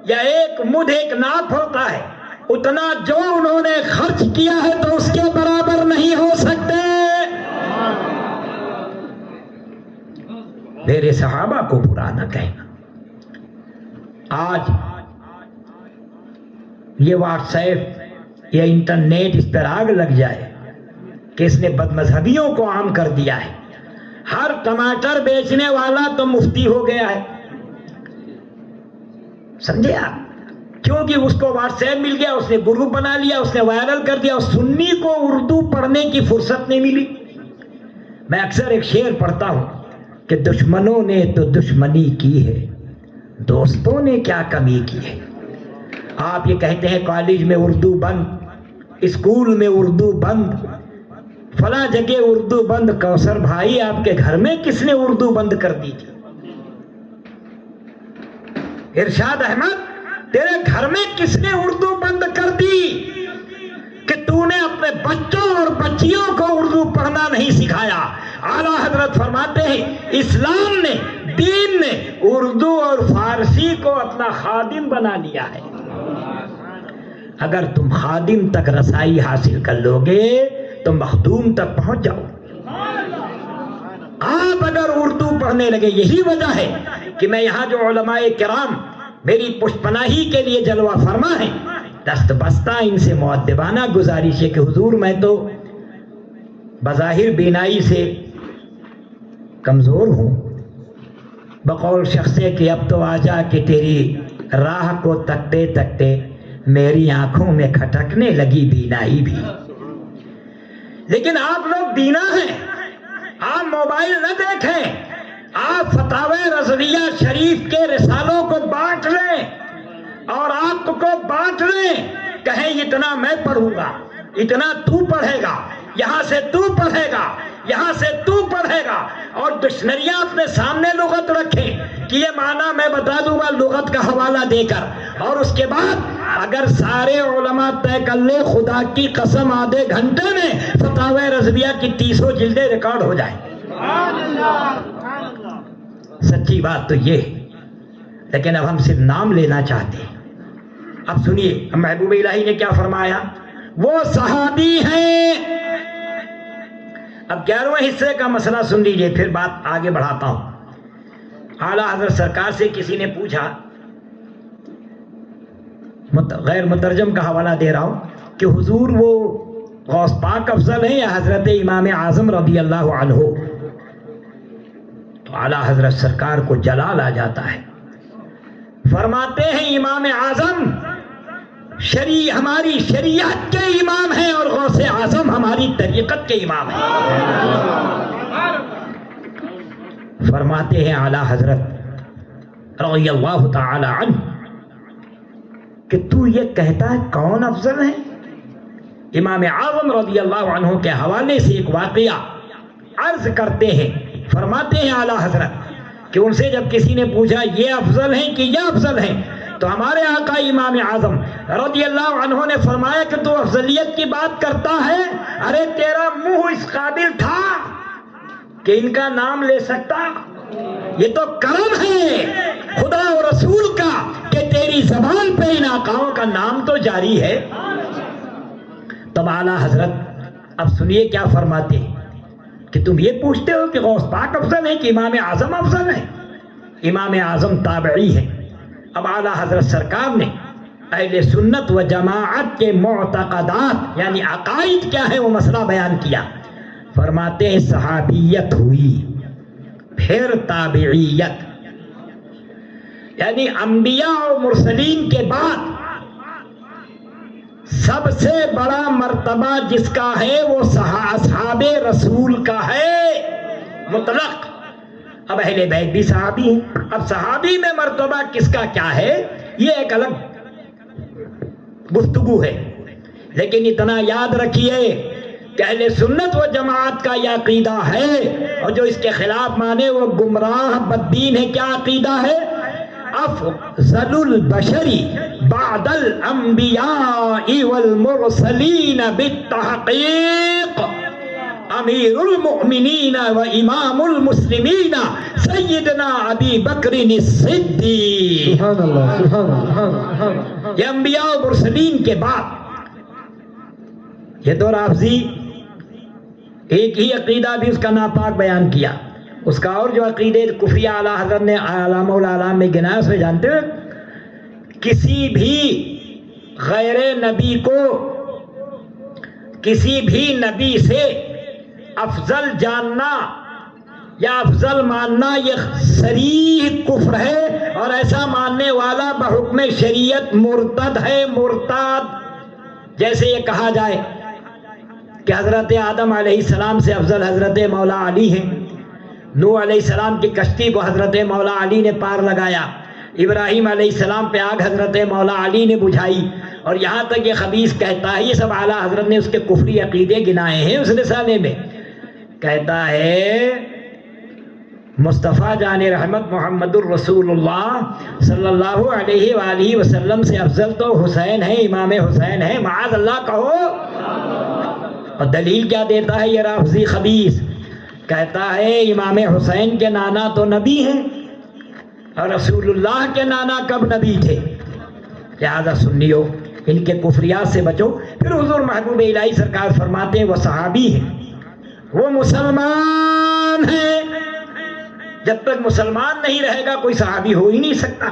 B: یا ایک مدھ ایک ناپ ہوتا ہے اتنا جو انہوں نے خرچ کیا ہے تو اس کے برابر نہیں ہو سکتے. میرے صحابہ کو برا نہ کہنا. آج یہ واٹس ایپ یا انٹرنیٹ اس پر آگ لگ جائے کہ اس نے بد مذہبیوں کو عام کر دیا ہے. ہر ٹماٹر بیچنے والا تو مفتی ہو گیا ہے، سمجھے آپ؟ کیونکہ اس کو واٹس ایپ مل گیا، اس نے گروپ بنا لیا، اس نے وائرل کر دیا، اور سنی کو اردو پڑھنے کی فرصت نہیں ملی. میں اکثر ایک شعر پڑھتا ہوں کہ دشمنوں نے تو دشمنی کی ہے، دوستوں نے کیا کمی کی ہے. آپ یہ کہتے ہیں کالج میں اردو بند، اسکول میں اردو بند، فلاں جگہ اردو بند. کوثر بھائی آپ کے گھر میں کس نے اردو بند کر دی تھی؟ ارشاد احمد تیرے گھر میں کس نے اردو بند کر دی کہ تو نے اپنے بچوں اور بچیوں کو اردو پڑھنا نہیں سکھایا؟ اعلیٰ حضرت فرماتے ہیں اسلام نے، دین نے اردو اور فارسی کو اپنا خادم بنا لیا ہے. اگر تم خادم تک رسائی حاصل کر لو گے تو مخدوم تک پہنچ جاؤ. آپ اگر اردو پڑھنے لگے، یہی وجہ ہے کہ میں یہاں جو علماء کرام میری پشت پناہی کے لیے جلوہ فرما ہے، دست بستہ ان سے مؤدبانہ گزارش ہے کہ حضور میں تو بظاہر بینائی سے کمزور ہوں، بقول شخص کہ اب تو آ جا کہ تیری راہ کو تکتے تکتے میری آنکھوں میں کھٹکنے لگی بینائی بھی. لیکن آپ لوگ بینا ہیں، آپ موبائل نہ دیکھیں، آپ فتاوی رضویہ شریف کے رسالوں کو بانٹ لیں اور آپ کو بانٹ لیں. کہیں اتنا میں پڑھوں گا، اتنا تو پڑھے گا، یہاں سے تو پڑھے گا، یہاں سے تو پڑھے گا، اور ڈکشنریاں اپنے سامنے لغت رکھیں کہ یہ معنی میں بتا دوں گا لغت کا حوالہ دے کر. اور اس کے بعد اگر سارے علماء طے کر لے، خدا کی قسم آدھے گھنٹے میں فتاوی رضویہ کی 300 جلدیں ریکارڈ ہو جائیں. سچی بات تو یہ ہے، لیکن اب ہم صرف نام لینا چاہتے ہیں. اب سنیے محبوب الہی نے کیا فرمایا، وہ صحابی ہیں. اب 11ویں حصے کا مسئلہ سن لیجئے، پھر بات آگے بڑھاتا ہوں. اعلیٰ حضرت سرکار سے کسی نے پوچھا، غیر مترجم کا حوالہ دے رہا ہوں، کہ حضور وہ غوث پاک افضل ہیں یا حضرت امام اعظم رضی اللہ عنہ؟ تو اعلیٰ حضرت سرکار کو جلال آ جاتا ہے. فرماتے ہیں امام اعظم ہماری شریعت کے امام ہیں اور غوث اعظم ہماری طریقت کے امام ہیں. فرماتے ہیں اعلیٰ حضرت رضی اللہ تعالی عنہ کہ تو یہ کہتا ہے کون افضل ہے؟ امام اعظم رضی اللہ عنہ کے حوالے سے ایک واقعہ عرض کرتے ہیں، فرماتے ہیں اعلیٰ حضرت کہ ان سے جب کسی نے پوچھا یہ افضل ہیں کہ یہ افضل ہیں، تو ہمارے آقا امام اعظم رضی اللہ عنہ نے فرمایا کہ تو افضلیت کی بات کرتا ہے، ارے تیرا منہ اس قابل تھا کہ ان کا نام لے سکتا؟ یہ تو کرم ہے خدا و رسول کا کہ تیری زبان پہ ان آقاؤں کا نام تو جاری ہے۔ تب اعلیٰ حضرت اب سنیے کیا فرماتے ہیں کہ تم یہ پوچھتے ہو کہ غوث پاک افضل ہے کہ امام اعظم افضل ہے؟ امام اعظم تابعی ہے۔ اب اعلیٰ حضرت سرکار نے اہل سنت و جماعت کے معتقدات یعنی عقائد کیا ہے وہ مسئلہ بیان کیا۔ فرماتے ہیں صحابیت ہوئی، پھر تابعیت، یعنی انبیاء و مرسلین کے بعد سب سے بڑا مرتبہ جس کا ہے وہ اصحاب رسول کا ہے مطلق۔ اب اہل بیت بھی صحابی ہیں، اب صحابی میں مرتبہ کس کا کیا ہے یہ ایک الگ گفتگو ہے، لیکن اتنا یاد رکھیے کہ اہل سنت و جماعت کا یہ عقیدہ ہے، اور جو اس کے خلاف مانے وہ گمراہ بددین ہے۔ کیا عقیدہ ہے؟ افضل البشر بعد الانبیاء والمرسلین بالتحقیق امیر المؤمنین و امام المسلمین سیدنا ابی بکر الصدیق۔
C: سبحان اللہ، سبحان اللہ۔
B: یہ انبیاء و مرسلین کے بعد یہ تو رافضی ایک ہی عقیدہ بھی اس کا ناپاک بیان کیا، اس کا اور جو عقیدے کفریہ اعلیٰ حضرت نے علامہ الاعلام میں گنایا اس میں جانتے ہو کسی بھی غیر نبی کو کسی بھی نبی سے افضل جاننا یا افضل ماننا یہ صریح کفر ہے، اور ایسا ماننے والا بحکم شریعت مرتد ہے، مرتد۔ جیسے یہ کہا جائے کہ حضرت آدم علیہ السلام سے افضل حضرت مولا علی ہیں، نوح علیہ السلام کی کشتی کو حضرت مولا علی نے پار لگایا، ابراہیم علیہ السلام پہ آگ حضرت مولا علی نے بجھائی، اور یہاں تک یہ خبیث کہتا ہے، یہ سب اعلیٰ حضرت نے اس کے کفری عقیدے گنائے ہیں اس رسالے میں۔ کہتا ہے مصطفیٰ جان رحمت محمد الرسول اللہ صلی اللہ علیہ وآلہ وسلم سے افضل تو حسین ہے، امام حسین ہے، معاذ اللہ کہو۔ اور دلیل کیا دیتا ہے یہ رافضی خبیث؟ کہتا ہے امام حسین کے نانا تو نبی ہیں، اور رسول اللہ کے نانا کب نبی تھے؟ لہذا سنیو ان کے کفریات سے بچو۔ پھر حضور محبوب الہی سرکار فرماتے ہیں وہ صحابی ہیں، وہ مسلمان ہیں، جب تک مسلمان نہیں رہے گا کوئی صحابی ہو ہی نہیں سکتا۔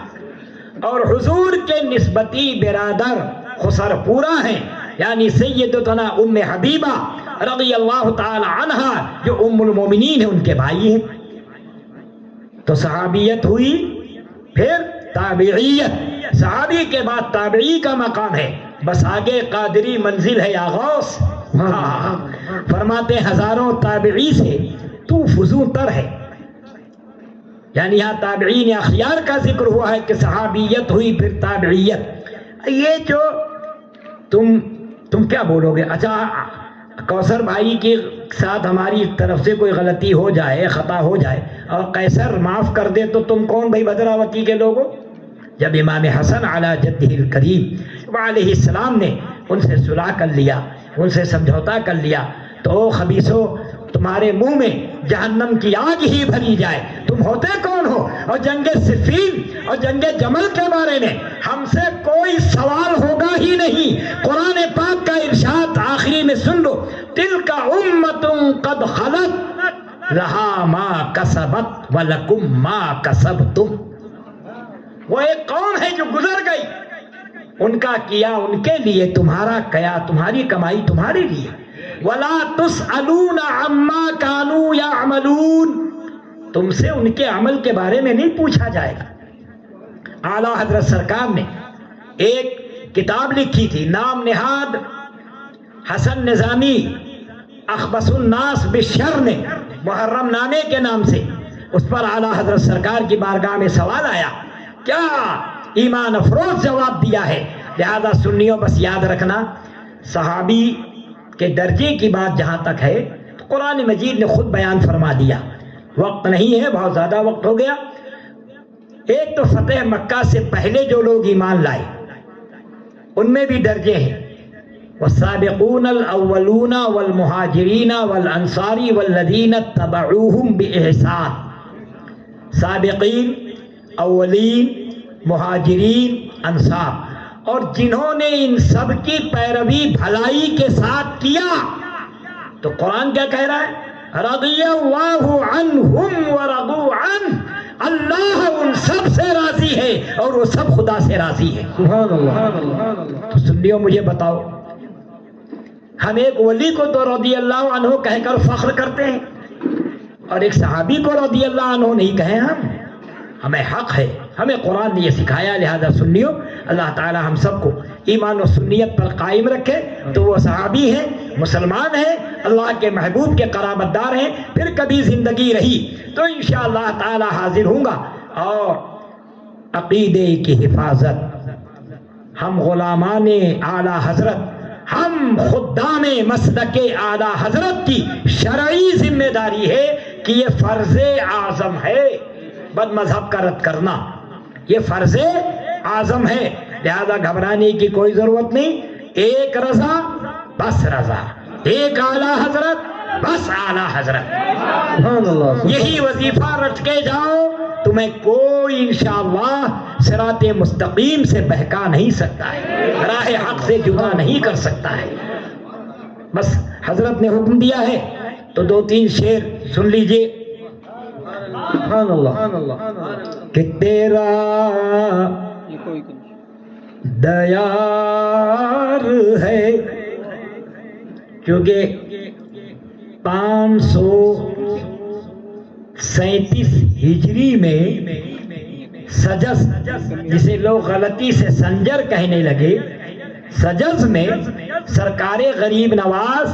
B: اور حضور کے نسبتی برادر خسر پورا ہیں، یعنی سیدتنا ام حبیبہ رضی اللہ تعالی عنہا جو ام المومنین ہیں ان کے بھائی ہیں۔ تو صحابیت ہوئی، پھر تابعیت، صحابی کے بعد تابعی کا مقام ہے، بس آگے قادری منزل ہے یا غوث۔ فرماتے ہزاروں تابعی سے تو فزوں تر ہے، یعنی یہاں تابعین اخیار کا ذکر ہوا ہے کہ صحابیت ہوئی پھر تابعیت۔ یہ جو تم کیا بولو گے؟ اچھا کوثر بھائی کے ساتھ ہماری طرف سے کوئی غلطی ہو جائے، خطا ہو جائے، اور قیصر معاف کر دے تو تم کون بھائی بھدراوتی کے لوگوں؟ جب امام حسن علی جدہ الکریم علیہ السلام نے ان سے صلح کر لیا، ان سے سمجھوتا کر لیا، تو خبیثو تمہارے منہ میں جہنم کی آگ ہی بھری جائے، تم ہوتے کون ہو؟ اور جنگ صفین اور جنگ جمل کے بارے میں ہم سے کوئی سوال ہوگا ہی نہیں۔ قرآن پاک کا ارشاد آخری میں سن لو، تلک امت قد خلت لہا ما کسبت ولکم ما کسبتم۔ وہ ایک قوم ہے جو گزر گئی، ان کا کیا ان کے لیے، تمہارا کیا تمہاری کمائی تمہارے لیے۔ وَلَا تُسْأَلُونَ عَمَّا كَانُوا يَعْمَلُونَ، تم سے ان کے عمل کے بارے میں نہیں پوچھا جائے گا۔ اعلیٰ حضرت سرکار نے ایک کتاب لکھی تھی، نام نہاد حسن نظامی اخبث الناس بالشر نے، محرم نامے کے نام سے۔ اس پر اعلیٰ حضرت سرکار کی بارگاہ میں سوال آیا، کیا ایمان افروز جواب دیا ہے۔ لہذا سنیوں بس یاد رکھنا، صحابی کے درجے کی بات جہاں تک ہے تو قرآن مجید نے خود بیان فرما دیا. وقت نہیں ہے، بہت زیادہ وقت ہو گیا. ایک تو فتح مکہ سے پہلے جو لوگ ایمان لائے ان میں بھی درجے ہیں. والسابقون الاولون والمہاجرین والانصار والذین اتبعوہم بإحسان. سابقین، اولین، مہاجرین، انصار، اور جنہوں نے ان سب کی پیروی بھلائی کے ساتھ کیا. تو قرآن کیا کہہ رہا ہے؟ رضی اللہ عنہم ورضوا عنہ. اللہ ان سب سے راضی ہے اور وہ سب خدا سے راضی ہے.
C: سبحان اللہ.
B: تو سنیو، مجھے بتاؤ، ہم ایک ولی کو تو رضی اللہ عنہ کہہ کر فخر کرتے ہیں اور ایک صحابی کو رضی اللہ عنہ نہیں کہیں. ہمیں حق ہے، ہمیں قرآن نے یہ سکھایا. لہذا سنیو، اللہ تعالی ہم سب کو ایمان و سنیت پر قائم رکھے. تو وہ صحابی ہیں، مسلمان ہیں، اللہ کے محبوب کے قرابت دار ہیں. پھر کبھی زندگی رہی تو انشاءاللہ تعالی حاضر ہوں گا. اور عقیدے کی حفاظت ہم غلامان اعلیٰ حضرت، ہم خدام مسلک اعلیٰ حضرت کی شرعی ذمہ داری ہے کہ یہ فرض اعظم ہے. بد مذہب کا رد کرنا یہ فرض اعظم ہے. لہذا گھبرانے کی کوئی ضرورت نہیں. ایک رضا بس رضا، ایک اعلیٰ حضرت بس اعلیٰ حضرت.
C: سبحان اللہ.
B: یہی وظیفہ رٹ کے جاؤ، تمہیں کوئی انشاءاللہ صراط مستقیم سے بہکا نہیں سکتا ہے، راہ حق سے جدا نہیں کر سکتا ہے. بس حضرت نے حکم دیا ہے تو 2-3 شعر سن لیجئے.
C: سبحان اللہ.
B: کہ تیرا دیار ہے، چونکہ 537 ہجری میں سجز، جسے لوگ غلطی سے سنجر کہنے لگے، سجز میں سرکار غریب نواز.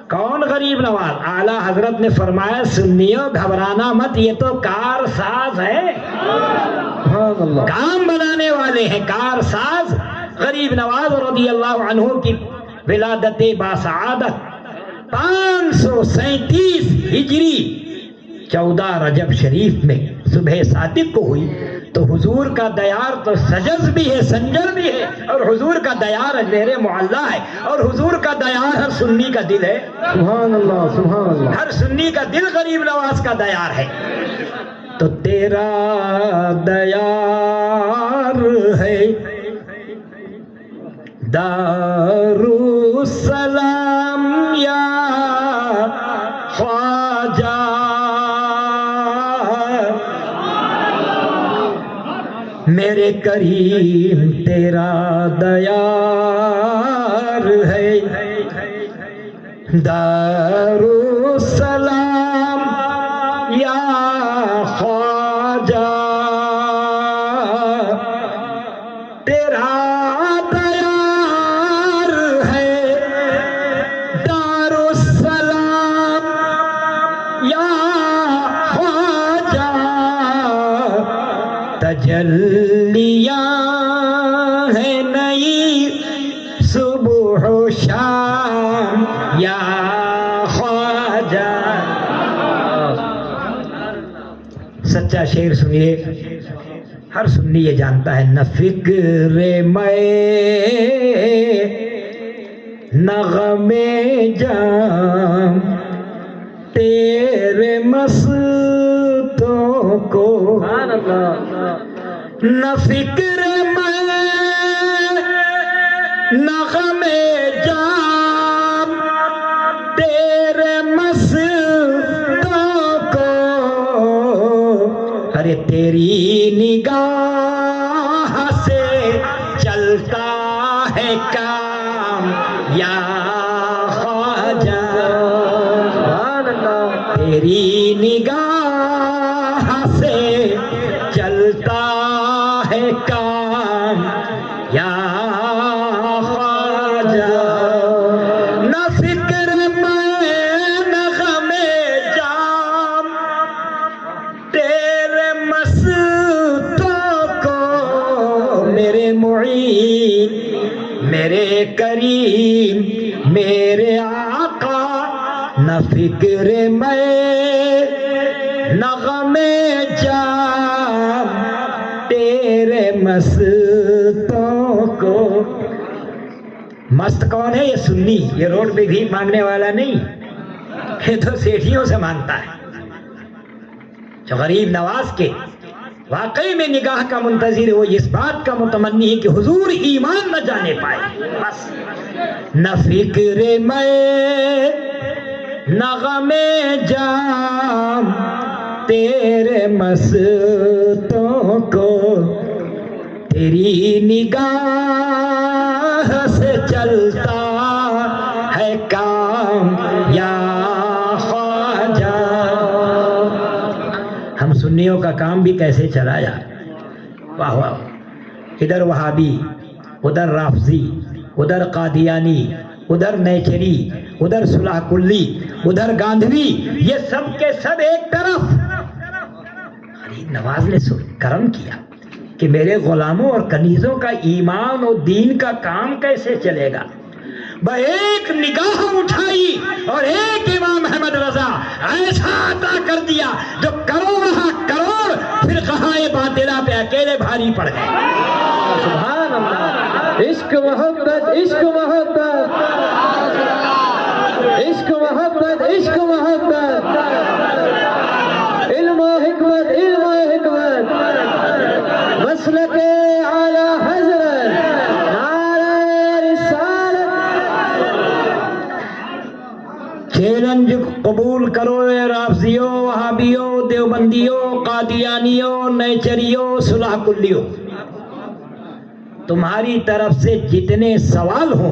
B: کون غریب نواز؟ اعلیٰ حضرت نے فرمایا سنیو گھبرانا مت، یہ تو کار ساز ہے،
C: سبحان اللہ.
B: کام بنانے والے ہیں، کار ساز. غریب نواز رضی اللہ عنہ کی ولادت باسعادت 537 ہجری 14 رجب شریف میں صبح صادق کو ہوئی. تو حضور کا دیار تو سجز بھی ہے، سنجر بھی ہے، اور حضور کا دیار زیر معلّہ ہے، اور حضور کا دیار ہر سنی کا دل ہے.
C: سبحان اللہ. سبحان اللہ.
B: ہر سنی کا دل غریب نواز کا دیار ہے. تو تیرا دیار ہے دارالسلام یا خواجہ. میرے کریم تیرا دیار ہے دارالسلام یا خواجہ. تیرا دیار ہے دارالسلام یا خواجہ. تجلیاں ہے نئی صبح و شام یا خواجہ. سچا شعر سنیے، ہر سنی یہ جانتا ہے. نہ فکر میں نہ غم جام تیرے مستوں کو، نہ فکر میں نہ غم جام تیرے مستوں کو. ارے تیری نگاہ سے چلتا ہے کام یا خواجہ. تیری نگاہ سے چلتا ہے کام یا خواجہ. نہ فکر میں نہ غم جام تیرے مستوں کو. میرے معین، میرے کریم، میرے فکر میں نغمے جام تیرے مستوں کو. مست کون ہے؟ یہ سنی، یہ روڈ پہ بھیک مانگنے والا نہیں، یہ تو سیٹھیوں سے مانگتا ہے، جو غریب نواز کے واقعی میں نگاہ کا منتظر ہے، وہ اس بات کا متمنی ہے کہ حضور ایمان نہ جانے پائے. بس نہ فکر میں نغمے جام تیرے مستوں کو، تیری نگاہ سے چلتا ہے کام یا خواجہ. ہم سنیوں کا کام بھی کیسے چلایا. واہ واہ. ادھر وہابی، ادھر رافضی، ادھر قادیانی، ادھر نیچری، ادھر صلح کلی، ادھر گاندھی، یہ سب کے سب ایک طرف. غریب نواز نے کرم کیا کہ میرے غلاموں اور کنیزوں کا ایمان اور دین کا کام کیسے چلے گا. ایک نگاہ اٹھائی اور ایک امام احمد رضا ایسا عطا کر دیا جو کروڑ کروڑ پھر کہاں باطلہ پہ اکیلے بھاری پڑ گئے.
D: سبحان اللہ. عشق محبت، عشق محبت، عشق محبت، عشق محبت، علم و حکمت، علم و حکمت، مسلک اعلی حضرت، نعرہ رسالت.
B: چیلنج قبول کرو اے رافضیوں، وہابیوں، دیوبندیوں، قادیانیوں، نیچریوں، صلح کلیوں. تمہاری طرف سے جتنے سوال ہوں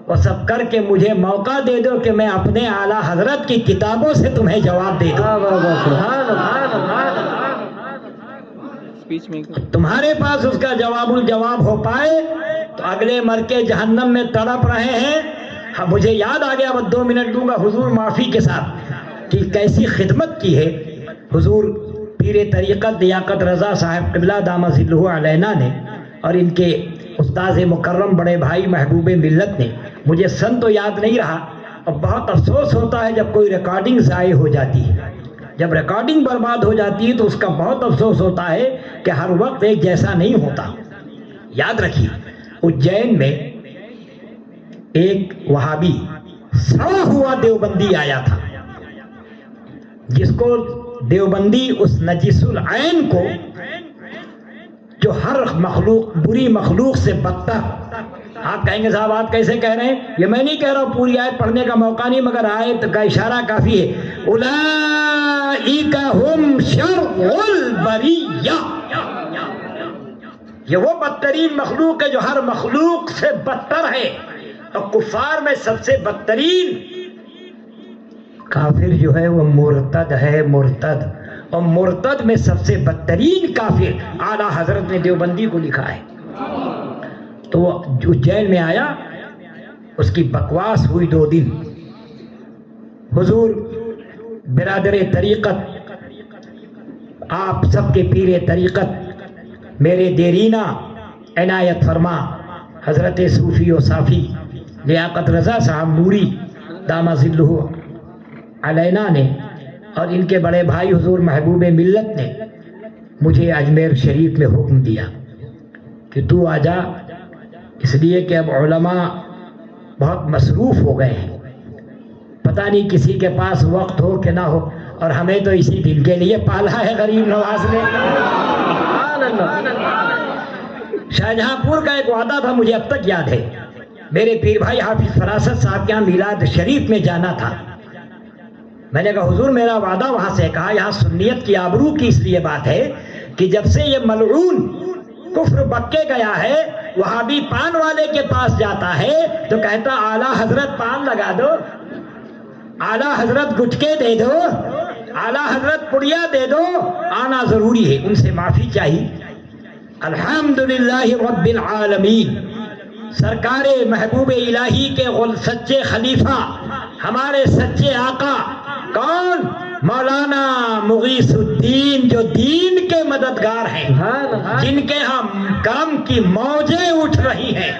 B: وہ سب کر کے مجھے موقع دے دو کہ میں اپنے اعلیٰ حضرت کی کتابوں سے تمہیں جواب دے دوں. تمہارے پاس اس کا جواب الجواب ہو پائے تو اگلے مر کے جہنم میں تڑپ رہے ہیں. مجھے یاد آ گیا، بس 2 منٹ دوں گا حضور معافی کے ساتھ، کہ کیسی خدمت کی ہے حضور پیر طریقت لیاقت رضا صاحب قبلہ دامہ ظلہ علینا نے اور ان کے استاذ مکرم بڑے بھائی محبوب ملت نے. مجھے سن تو یاد نہیں رہا، اور بہت افسوس ہوتا ہے جب کوئی ریکارڈنگ ضائع ہو جاتی ہے. جب ریکارڈنگ برباد ہو جاتی ہے تو اس کا بہت افسوس ہوتا ہے کہ ہر وقت ایک جیسا نہیں ہوتا. یاد رکھیے، اجین میں ایک وہابی سڑا ہوا دیوبندی آیا تھا، جس کو دیوبندی اس نجس العین کو، جو ہر مخلوق بری مخلوق سے بدتر. آپ کہیں گے صاحب آپ کیسے کہہ رہے ہیں؟ یہ میں نہیں کہہ رہا ہوں، پوری آیت پڑھنے کا موقع نہیں، مگر آیت کا اشارہ کافی ہے. اولئک ہم شر البریہ، یہ وہ بدترین مخلوق ہے جو ہر مخلوق سے بدتر ہے. اور کفار میں سب سے بدترین کافر جو ہے وہ مرتد ہے. مرتد، اور مرتد میں سب سے بدترین کافر اعلیٰ حضرت نے دیوبندی کو لکھا ہے. تو وہ اجین میں آیا، اس کی بکواس ہوئی 2 دن. حضور برادر طریقت، آپ سب کے پیر طریقت، میرے دیرینہ عنایت فرما حضرت صوفی و صافی لیاقت رضا صاحب نوری دامہ ظلہ علینا نے اور ان کے بڑے بھائی حضور محبوب ملت نے مجھے اجمیر شریف میں حکم دیا کہ تو آ جا، اس لیے کہ اب علماء بہت مصروف ہو گئے ہیں، پتہ نہیں کسی کے پاس وقت ہو کہ نہ ہو، اور ہمیں تو اسی دن کے لیے پالا ہے غریب نواز نے. شاہجہاں پور کا ایک وعدہ تھا، مجھے اب تک یاد ہے. میرے پیر بھائی حافظ فراست صاحب کے یہاں میلاد شریف میں جانا تھا. میں نے کہا حضور میرا وعدہ وہاں سے. کہا یہاں سنیت کی آبرو کی اس لیے بات ہے کہ جب سے یہ ملعون کفر بکے گیا ہے، وہابی پان والے کے پاس جاتا ہے تو کہتا اعلیٰ حضرت پان لگا دو، اعلیٰ حضرت گٹکے دے دو، اعلیٰ حضرت پڑیا دے دو. آنا ضروری ہے، ان سے معافی چاہیے. الحمدللہ رب العالمین، سرکار محبوب الہی کے سچے خلیفہ، ہمارے سچے آقا کون؟ مولانا مغیث الدین، جو دین کے مددگار ہیں، جن کے ہاں کرم کی موجیں اٹھ رہی ہیں.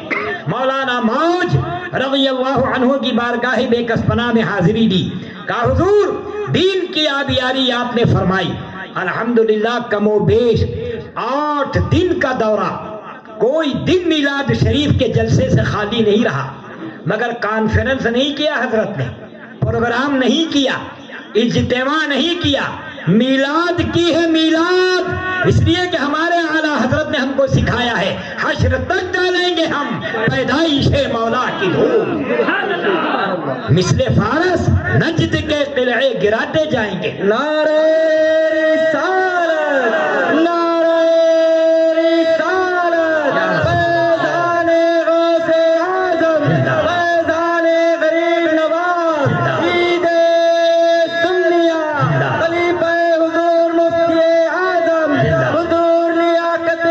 B: مولانا موج رضی اللہ عنہ کی بارگاہ بے کس پناہ میں حاضری دی. کہا حضور دین کی آبیاری آپ نے فرمائی. الحمدللہ کم و بیش 8 دن کا دورہ کوئی دن میلاد شریف کے جلسے سے خالی نہیں رہا. مگر کانفرنس نہیں کیا حضرت نے, پروگرام نہیں کیا, اجتماع نہیں کیا, میلاد کی ہے میلاد. اس لیے کہ ہمارے اعلیٰ حضرت نے ہم کو سکھایا ہے حشر تک ڈالیں گے ہم پیدائش مولا کی دھوم. مثل فارس نجد کے قلعے گراتے جائیں گے.
D: نعرہ رسالت نعرہ رسالت فیضان غوث اعظم فیضان غریب نواز عید سنیہ خلیفہ حضور مفتی اعظم حضور لیاقت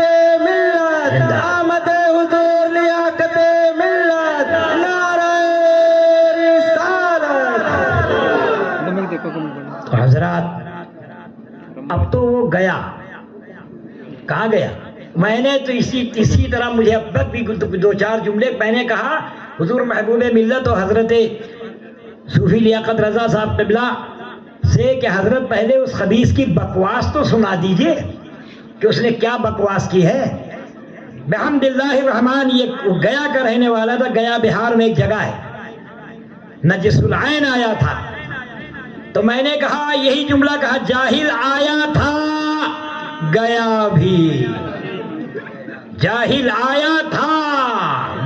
D: ملت آمد حضور لیاقت ملت نعرہ رسالت.
B: تو حضرات اب تو وہ گیا, کہاں گیا؟ میں نے تو اسی طرح مجھے اب تک بھی 2-4 جملے میں نے کہا حضور محبوب ملت اور حضرت صوفی لیاقت رضا صاحب قبلہ سے کہ حضرت پہلے اس خبیث کی بکواس تو سنا دیجئے کہ اس نے کیا بکواس کی ہے. بحمد اللہ الرحمن, یہ گیا کا رہنے والا تھا. گیا بہار میں ایک جگہ ہے, نجس العین آیا تھا. تو میں نے کہا یہی جملہ کہا, جاہل آیا تھا گیا بھی, جاہل آیا تھا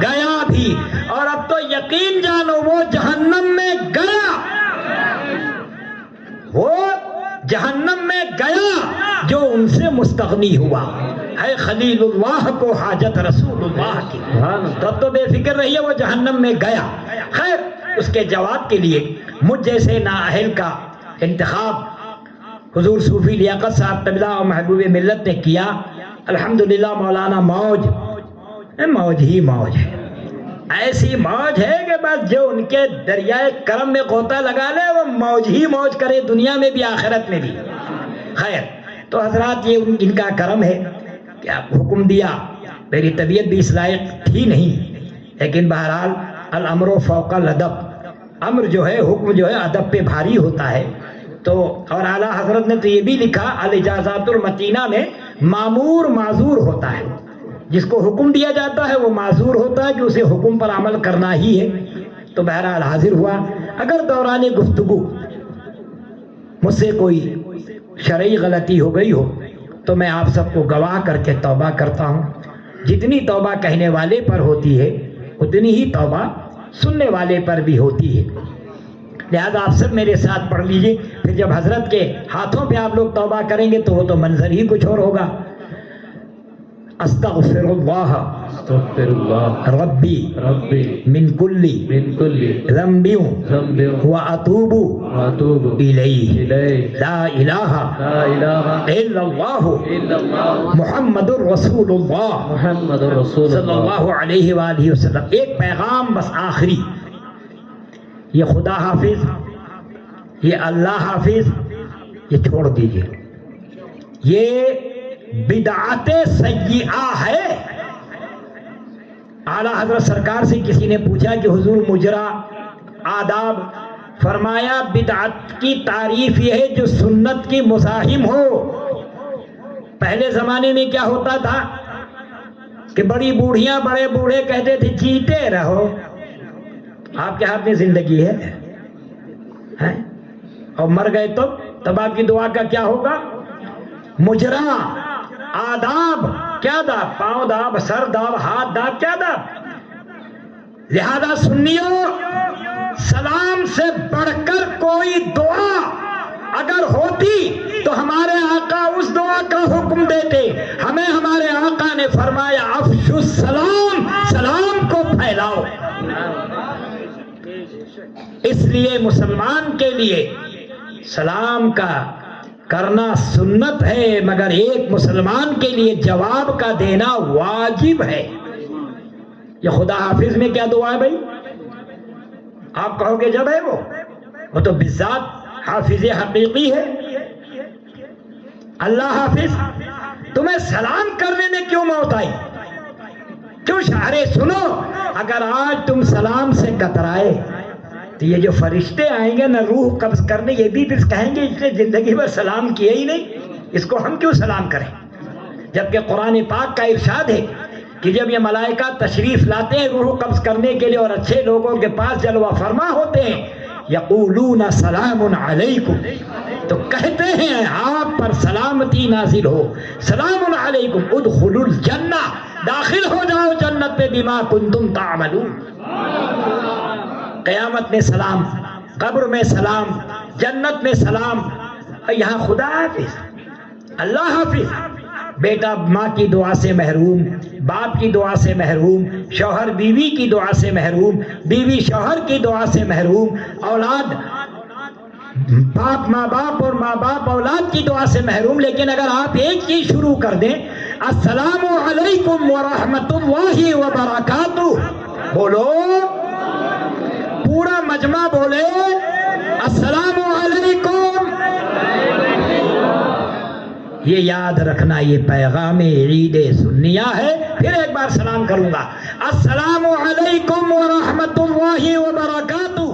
B: گیا بھی, اور اب تو یقین جانو وہ جہنم میں گیا, وہ جہنم میں گیا جو ان سے مستغنی ہوا ہے. خلیل اللہ کو حاجت رسول اللہ کی, تو بے فکر رہیے وہ جہنم میں گیا. خیر اس کے جواب کے لیے مجھ جیسے نااہل کا انتخاب حضور صوفی لیاقت صاحب قبلہ اور محبوب ملت نے کیا. الحمدللہ مولانا موج ہی موج ہے, ایسی موج ہے کہ بس جو ان کے دریائے کرم میں غوطہ لگا لے وہ موج ہی موج کرے, دنیا میں بھی آخرت میں بھی. خیر تو حضرات یہ ان کا کرم ہے کہ آپ حکم دیا. میری طبیعت بھی اس لائق تھی نہیں, لیکن بہرحال الامر فوق الادب, امر جو ہے حکم جو ہے ادب پہ بھاری ہوتا ہے. تو اور اعلیٰ حضرت نے تو یہ بھی لکھا الاجازات المتینہ میں مامور معذور ہوتا ہے, جس کو حکم دیا جاتا ہے وہ معذور ہوتا ہے کہ اسے حکم پر عمل کرنا ہی ہے. تو بہرحال حاضر ہوا. اگر دوران گفتگو مجھ سے کوئی شرعی غلطی ہو گئی ہو تو میں آپ سب کو گواہ کر کے توبہ کرتا ہوں. جتنی توبہ کہنے والے پر ہوتی ہے اتنی ہی توبہ سننے والے پر بھی ہوتی ہے. لہذا آپ سب میرے ساتھ پڑھ لیجئے, پھر جب حضرت کے ہاتھوں پہ آپ لوگ توبہ کریں گے تو وہ تو منظر ہی کچھ اور ہوگا. استغفر اللہ ربی من کل ذنب واتوب الیہ لا الہ الا اللہ محمد الرسول اللہ صلی اللہ علیہ وآلہ وسلم. ایک پیغام بس آخری, یہ خدا حافظ, یہ اللہ حافظ, یہ چھوڑ دیجئے. یہ بدعت سیئہ ہے. اعلیٰ حضرت سرکار سے کسی نے پوچھا کہ حضور مجرا آداب, فرمایا بدعت کی تعریف یہ ہے جو سنت کی مزاحم ہو. پہلے زمانے میں کیا ہوتا تھا کہ بڑی بوڑھیاں بڑے بوڑھے کہتے تھے جیتے رہو, آپ کے ہاتھ میں زندگی ہے اور مر گئے تو تب آپ کی دعا کا کیا ہوگا؟ مجرا آداب, کیا داب؟ پاؤں داب, سر داب, ہاتھ داب, کیا داب؟ لہذا سنیو, سلام سے بڑھ کر کوئی دعا اگر ہوتی تو ہمارے آقا اس دعا کا حکم دیتے. ہمیں ہمارے آقا نے فرمایا افشوا السلام, سلام کو پھیلاؤ. اس لیے مسلمان کے لیے سلام کا کرنا سنت ہے, مگر ایک مسلمان کے لیے جواب کا دینا واجب ہے. یہ خدا حافظ میں کیا دعا ہے بھائی؟ آپ کہو گے جب ہے وہ تو بالذات حافظ حقیقی ہے. اللہ حافظ, تمہیں سلام کرنے میں کیوں موت آئی؟ کیوں شاعرے سنو، اگر آج تم سلام سے کترائے تو یہ جو فرشتے آئیں گے نہ روح قبض کرنے، یہ بھی پھر کہیں گے اس نے زندگی میں سلام کیا ہی نہیں، اس کو ہم کیوں سلام کریں؟ جبکہ قرآن پاک کا ارشاد ہے کہ جب یہ ملائکہ تشریف لاتے ہیں روح قبض کرنے کے لیے اور اچھے لوگوں کے پاس جلوہ فرما ہوتے ہیں، یقولون سلام علیکم، تو کہتے ہیں آپ پر سلامتی نازل ہو، سلام علیکم ادخلوا الجنہ، داخل ہو جاؤ جنت میں، بما کنتم تعملون۔ قیامت میں سلام، قبر میں سلام، جنت میں سلام، اور یہاں خدا حافظ، اللہ حافظ۔ بیٹا ماں کی دعا سے محروم، باپ کی دعا سے محروم، شوہر بیوی کی دعا سے محروم، بیوی شوہر کی دعا سے محروم، اولاد باپ ماں باپ اور ماں باپ اولاد کی دعا سے محروم۔ لیکن اگر آپ ایک چیز شروع کر دیں، السلام علیکم ورحمۃ اللہ وبرکاتہ، بولو، پورا مجمع بولے السلام علیکم، یہ یاد رکھنا، یہ پیغام عید سنیہ ہے۔ پھر ایک بار سلام کروں گا، السلام علیکم ورحمۃ اللہ وبرکاتہ۔